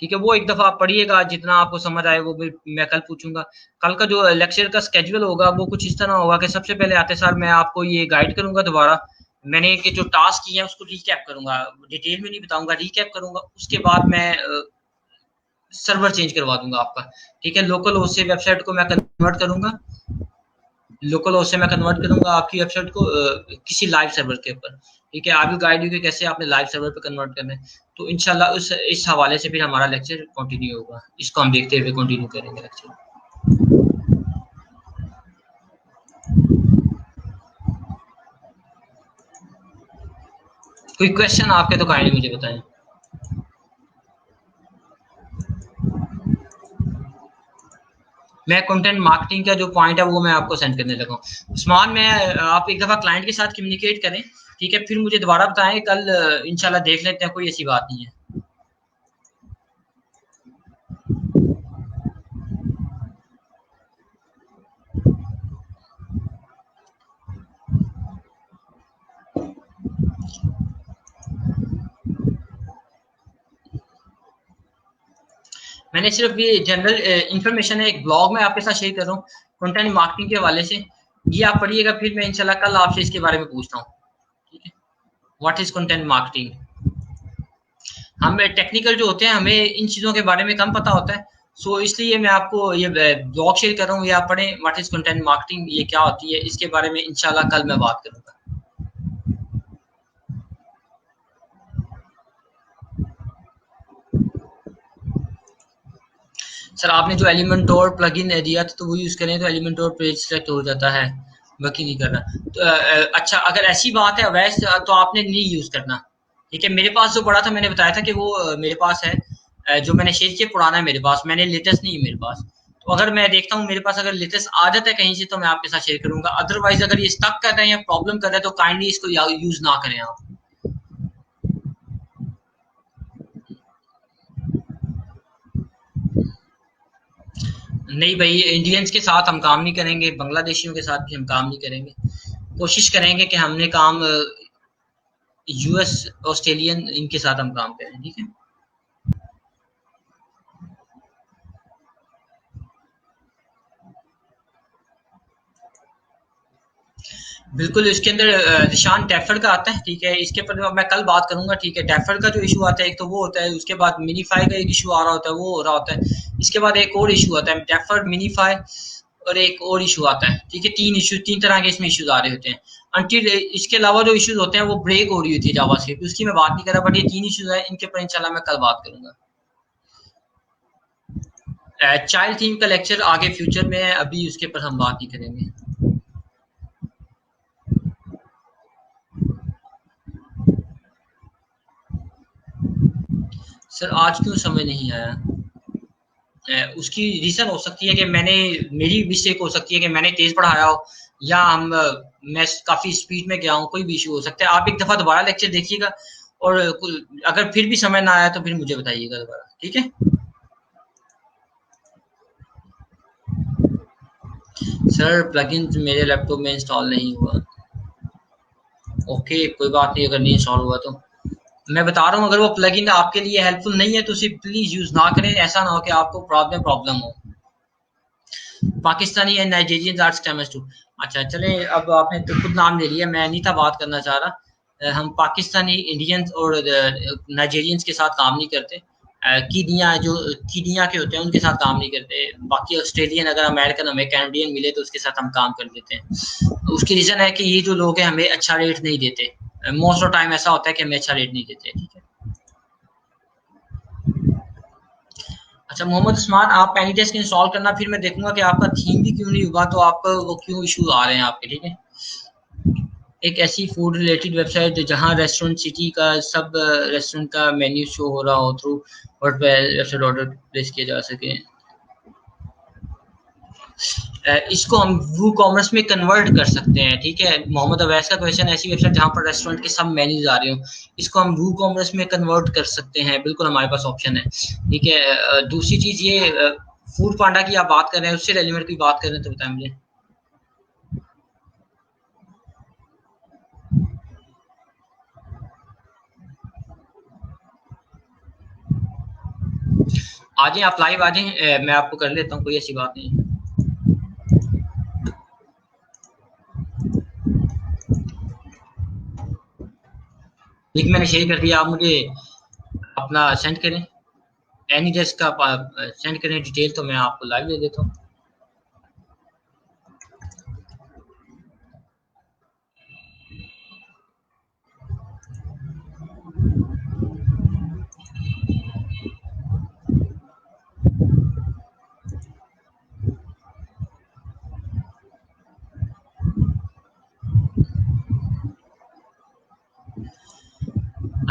ठीक है। वो एक दफा आप पढ़िएगा, जितना आपको समझ आए वो मैं कल पूछूंगा। कल का जो लेक्चर का स्केड्यूल होगा वो कुछ इस तरह होगा कि सबसे पहले आते सार मैं आपको ये गाइड करूंगा दोबारा, मैंने कि जो टास्क किए हैं उसको रिकैप करूंगा, डिटेल में नहीं बताऊंगा, रिकैप करूंगा। उसके बाद मैं सर्वर चेंज करवा दूंगा आपका, ठीक है। लोकल होस्ट से वेबसाइट को मैं कन्वर्ट करूंगा, लोकल होस्ट से मैं कन्वर्ट करूंगा आपकी वेबसाइट को किसी लाइव सर्वर के ऊपर, ठीक है। आई विल गाइड यू कि कैसे आपने लाइव सर्वर पे कन्वर्ट करना है। तो इंशाल्लाह इस हवाले से फिर हमारा लेक्चर कंटिन्यू होगा, इसको हम देखते हुए कंटिन्यू करेंगे लेक्चर। कोई क्वेश्चन आपके तो काइंडली मुझे बताएं। मैं कंटेंट मार्केटिंग का जो पॉइंट है वो मैं आपको सेंड करने लगा हूँ उस्मान। मैं आप एक दफ़ा क्लाइंट के साथ कम्युनिकेट करें, ठीक है, फिर मुझे दोबारा बताएं। कल इंशाल्लाह देख लेते हैं, कोई ऐसी बात नहीं है। मैंने सिर्फ ये जनरल इंफॉर्मेशन है, एक ब्लॉग में आपके साथ शेयर कर रहा हूँ कंटेंट मार्केटिंग के हवाले से। ये आप पढ़िएगा, फिर मैं इंशाल्लाह कल आपसे इसके बारे में पूछता हूँ, ठीक है। What is content marketing. हम टेक्निकल जो होते हैं, हमें इन चीज़ों के बारे में कम पता होता है। सो इसलिए मैं आपको ये ब्लॉग शेयर कर रहा हूँ, ये आप पढ़ें। व्हाट इज कंटेंट मार्केटिंग, ये क्या होती है, इसके बारे में इंशाल्लाह कल मैं बात करूँगा। सर आपने जो एलिमेंटोर प्लगइन दिया था, तो वो यूज़ करें तो एलिमेंटोर पेज सेलेक्ट हो जाता है, बाकी नहीं करना। तो अच्छा, अगर ऐसी बात है वैसे तो आपने नहीं यूज़ करना, ठीक है। मेरे पास जो पड़ा था, मैंने बताया था कि वो मेरे पास है, जो मैंने शेयर किया पुराना है मेरे पास, मैंने लेटेस्ट नहीं है मेरे पास। तो अगर मैं देखता हूँ मेरे पास अगर लेटेस्ट आ जाता है कहीं से, तो मैं आपके साथ शेयर करूंगा। अदरवाइज अगर ये स्टक कर रहे हैं या प्रॉब्लम कर रहे हैं, तो काइंडली इसको यूज़ ना करें आप। नहीं भाई, इंडियंस के साथ हम काम नहीं करेंगे, बांग्लादेशियों के साथ भी हम काम नहीं करेंगे। कोशिश करेंगे कि हमने काम यूएस ऑस्ट्रेलियन इनके साथ हम काम करें, ठीक है। बिल्कुल, इसके अंदर निशान डेफर का आता है, ठीक है। इसके ऊपर मैं कल बात करूंगा, ठीक है। डेफर का जो इशू आता है, एक तो वो होता है, उसके बाद मिनीफाई का एक इशू आ रहा होता है, वो हो रहा होता है। इसके बाद एक और इशू आता है, डेफर, मिनीफाई और एक और इशू आता है, ठीक है। तीन तरह के इसमें इश्यूज आ रहे होते हैं। अंटिल इसके अलावा जो इश्यूज होते हैं वो ब्रेक हो रही होती है जावास्क्रिप्ट, उसकी मैं बात नहीं कर रहा, बट ये तीन इश्यूज है, इनके ऊपर इंशाल्लाह मैं कल बात करूंगा। चाइल्ड थीम का लेक्चर आगे फ्यूचर में है, अभी उसके ऊपर हम बात नहीं करेंगे। सर आज क्यों समझ नहीं आया, उसकी रीज़न हो सकती है कि मेरी मिस्टेक हो सकती है कि मैंने तेज़ पढ़ाया हो, या मैं काफ़ी स्पीड में गया हूँ, कोई भी इशू हो सकता है। आप एक दफ़ा दोबारा लेक्चर देखिएगा, और अगर फिर भी समझ ना आया तो फिर मुझे बताइएगा दोबारा, ठीक है। सर प्लगइन मेरे लैपटॉप में इंस्टॉल नहीं हुआ। ओके, कोई बात नहीं, अगर नहीं इंस्टॉल हुआ तो मैं बता रहा हूँ, अगर वो प्लगइन आपके लिए हेल्पफुल नहीं है तो उसे प्लीज़ यूज़ ना करें। ऐसा ना हो कि आपको प्रॉब्लम प्रॉब्लम हो। Pakistani and Nigerian arts chemist too. अच्छा चले, अब आपने तो खुद नाम ले लिया, मैं नहीं था बात करना चाह रहा। हम पाकिस्तानी, इंडियंस और नाइजीरियंस के साथ काम नहीं करते। कीनिया के होते हैं उनके साथ काम नहीं करते। बाकी ऑस्ट्रेलियन, अगर अमेरिकन हमें कैनेडियन मिले तो उसके साथ हम काम कर लेते हैं। उसकी रीज़न है कि ये जो लोग हैं हमें अच्छा रेट नहीं देते। मोस्ट ऑफ टाइम ऐसा होता है कि हमें अच्छा रेट नहीं देते, ठीक है। अच्छा मोहम्मद उस्मान, आप पेनिटेस्ट इंस्टॉल करना, फिर मैं देखूंगा कि आपका थीम भी क्यों नहीं हुआ, तो आपका वो क्यों इशू आ रहे हैं आपके, ठीक है। एक ऐसी फूड रिलेटेड वेबसाइट जहां रेस्टोरेंट सिटी का सब रेस्टोरेंट का मेन्यू शो हो रहा हो थ्रू वेबसाइट ऑर्डर प्लेस किया जा सके। इसको हम वू कॉमर्स में कन्वर्ट कर सकते हैं, ठीक है। मोहम्मद अवैस का क्वेश्चन, ऐसी वेबसाइट जहां पर रेस्टोरेंट के सब मेन्यूज आ रहे हो, इसको हम वू कॉमर्स में कन्वर्ट कर सकते हैं, बिल्कुल हमारे पास ऑप्शन है, ठीक है। दूसरी चीज ये फूड पांडा की आप बात कर रहे हैं, उससे रेलिवेंट की बात कर रहे हैं तो बताएं मुझे। आ जाए, आप लाइव आ जाए, मैं आपको कर लेता हूँ, कोई ऐसी बात नहीं। लिंक मैंने शेयर कर दिया, आप मुझे अपना सेंड करें, एनी डेस्क का सेंड करें डिटेल, तो मैं आपको लाइव दे देता हूँ।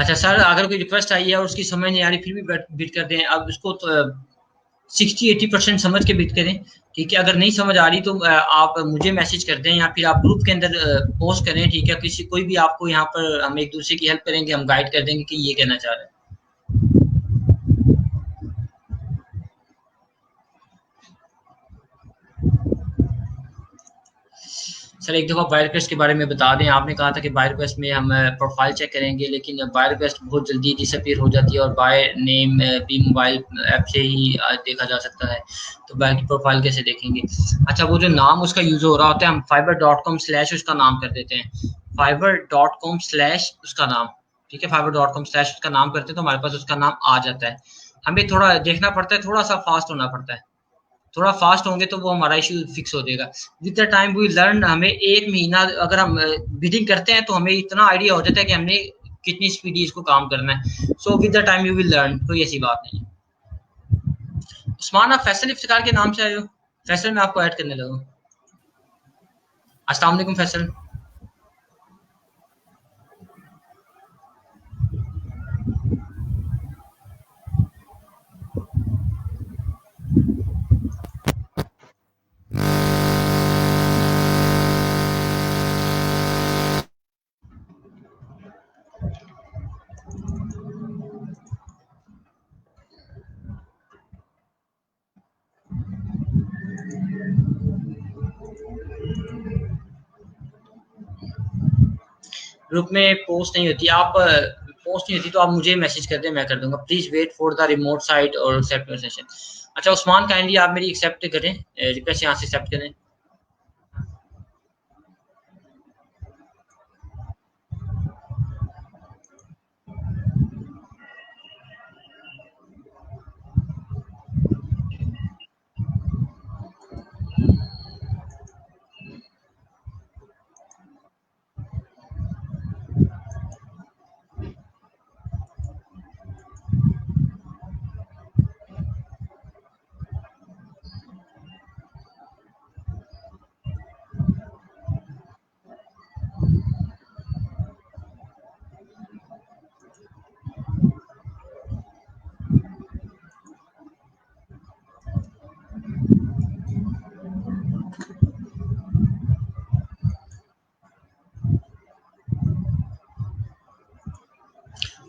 अच्छा सर, अगर कोई रिक्वेस्ट आई है और उसकी समझ नहीं आ रही फिर भी बिट कर दें, अब उसको तो 60-80% समझ के बिट करें, ठीक है। अगर नहीं समझ आ रही तो आप मुझे मैसेज कर दें या फिर आप ग्रुप के अंदर पोस्ट करें, ठीक है। किसी कोई भी आपको यहाँ पर, हम एक दूसरे की हेल्प करेंगे, हम गाइड कर देंगे कि ये कहना चाह रहे हैं। सर एक दफ़ा बाय रिक्वेस्ट के बारे में बता दें, आपने कहा था कि बाय रिक्वेस्ट में हम प्रोफाइल चेक करेंगे, लेकिन बाय रिक्वेस्ट बहुत जल्दी डिसअपीयर हो जाती है और बाय नेम भी मोबाइल ऐप से ही देखा जा सकता है, तो बाय की प्रोफाइल कैसे देखेंगे? अच्छा, वो जो नाम उसका यूज़ हो रहा होता है, हम fiverr.com/ उसका नाम कर देते हैं, fiverr.com/ उसका नाम, ठीक है। fiverr.com/ उसका नाम करते हैं तो हमारे पास उसका नाम आ जाता है। हमें थोड़ा देखना पड़ता है, थोड़ा सा फास्ट होना पड़ता है, थोड़ा फास्ट होंगे तो वो हमारा इशू फिक्स हो जाएगा। With the time we learn, हमें 1 महीना अगर हम बिडिंग करते हैं तो हमें इतना आइडिया हो जाता है कि हमने कितनी स्पीडी इसको काम करना है। So with the time you will learn, कोई ऐसी बात नहीं है। उस्मान, आप फैसल इफ्तिकार के नाम से आए हो? फैसल मैं आपको ऐड करने लगा हूँ। अस्सलाम वालेकुम फैसल। ग्रुप में पोस्ट नहीं होती, आप पोस्ट नहीं होती तो आप मुझे मैसेज कर दें, मैं कर दूंगा। Please wait for the remote site और एक्सेप्ट योर सेशन। अच्छा उस्मान, काइंडली आप मेरी एक्सेप्ट करें, रिक्वेस्ट यहाँ से एक्सेप्ट करें।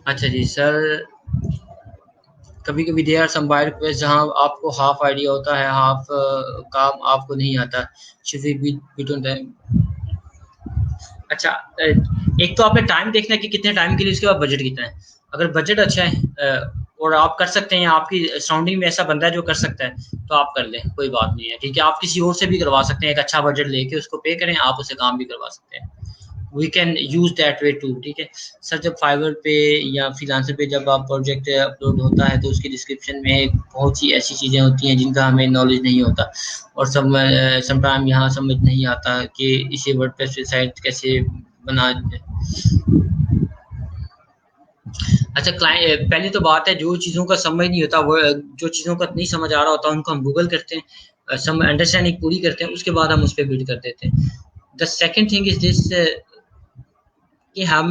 अच्छा जी सर, कभी कभी there are some by request जहाँ आपको हाफ आइडिया होता है, हाफ काम आपको नहीं आता। Should we be between them? अच्छा, एक तो आपने टाइम देखना है कि कितने टाइम के लिए, उसके बाद बजट कितना है। अगर बजट अच्छा है और आप कर सकते हैं, आपकी सराउंडिंग में ऐसा बंदा है जो कर सकता है, तो आप कर लें, कोई बात नहीं है, ठीक है। आप किसी और से भी करवा सकते हैं, एक अच्छा बजट लेके उसको पे करें, आप उससे काम भी करवा सकते हैं। We can use that way too, ठीक है। सर जब फाइवर पे या फ्रीलांसर पे जब आप प्रोजेक्ट अपलोड होता है तो उसकी डिस्क्रिप्शन में बहुत सी ऐसी चीज़ें होती हैं जिनका हमें नॉलेज नहीं होता, और समटाइम यहाँ समझ नहीं आता कि इसे वर्डप्रेस वेबसाइट कैसे बना। अच्छा क्लाइंट, पहली तो बात है, जो चीज़ों का समझ नहीं होता, वो जो चीज़ों का नहीं समझ आ रहा होता उनको हम गूगल करते हैं, सम अंडरस्टैंडिंग पूरी करते हैं, उसके बाद हम उस पर बिल्ड कर देते हैं। The second thing is this कि हम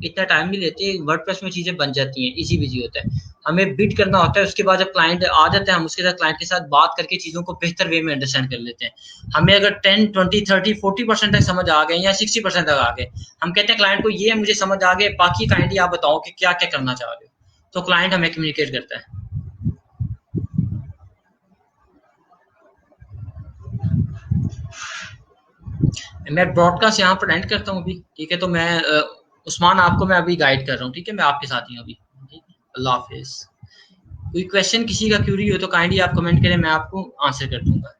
इतना टाइम नहीं लेते, वर्डप्रेस में चीज़ें बन जाती हैं, इजी बिजी होता है। हमें बिट करना होता है, उसके बाद जब क्लाइंट आ जाता है हम उसके साथ, क्लाइंट के साथ बात करके चीज़ों को बेहतर वे में अंडरस्टैंड कर लेते हैं। हमें अगर 10, 20, 30, 40% तक समझ आ गए या 60% तक आ गए, हम कहते हैं क्लाइंट को ये मुझे समझ आ गए, बाकी काइंडली आप बताओ कि क्या क्या करना चाह रहे हो, तो क्लाइंट हमें कम्युनिकेट करता है। मैं ब्रॉडकास्ट यहाँ पर एंड करता हूँ अभी, ठीक है। तो मैं उस्मान, आपको मैं अभी गाइड कर रहा हूँ, ठीक है, मैं आपके साथ ही हूँ अभी। अल्लाह हाफिज। कोई क्वेश्चन किसी का क्यूरी हो तो काइंडली आप कमेंट करें, मैं आपको आंसर कर दूंगा।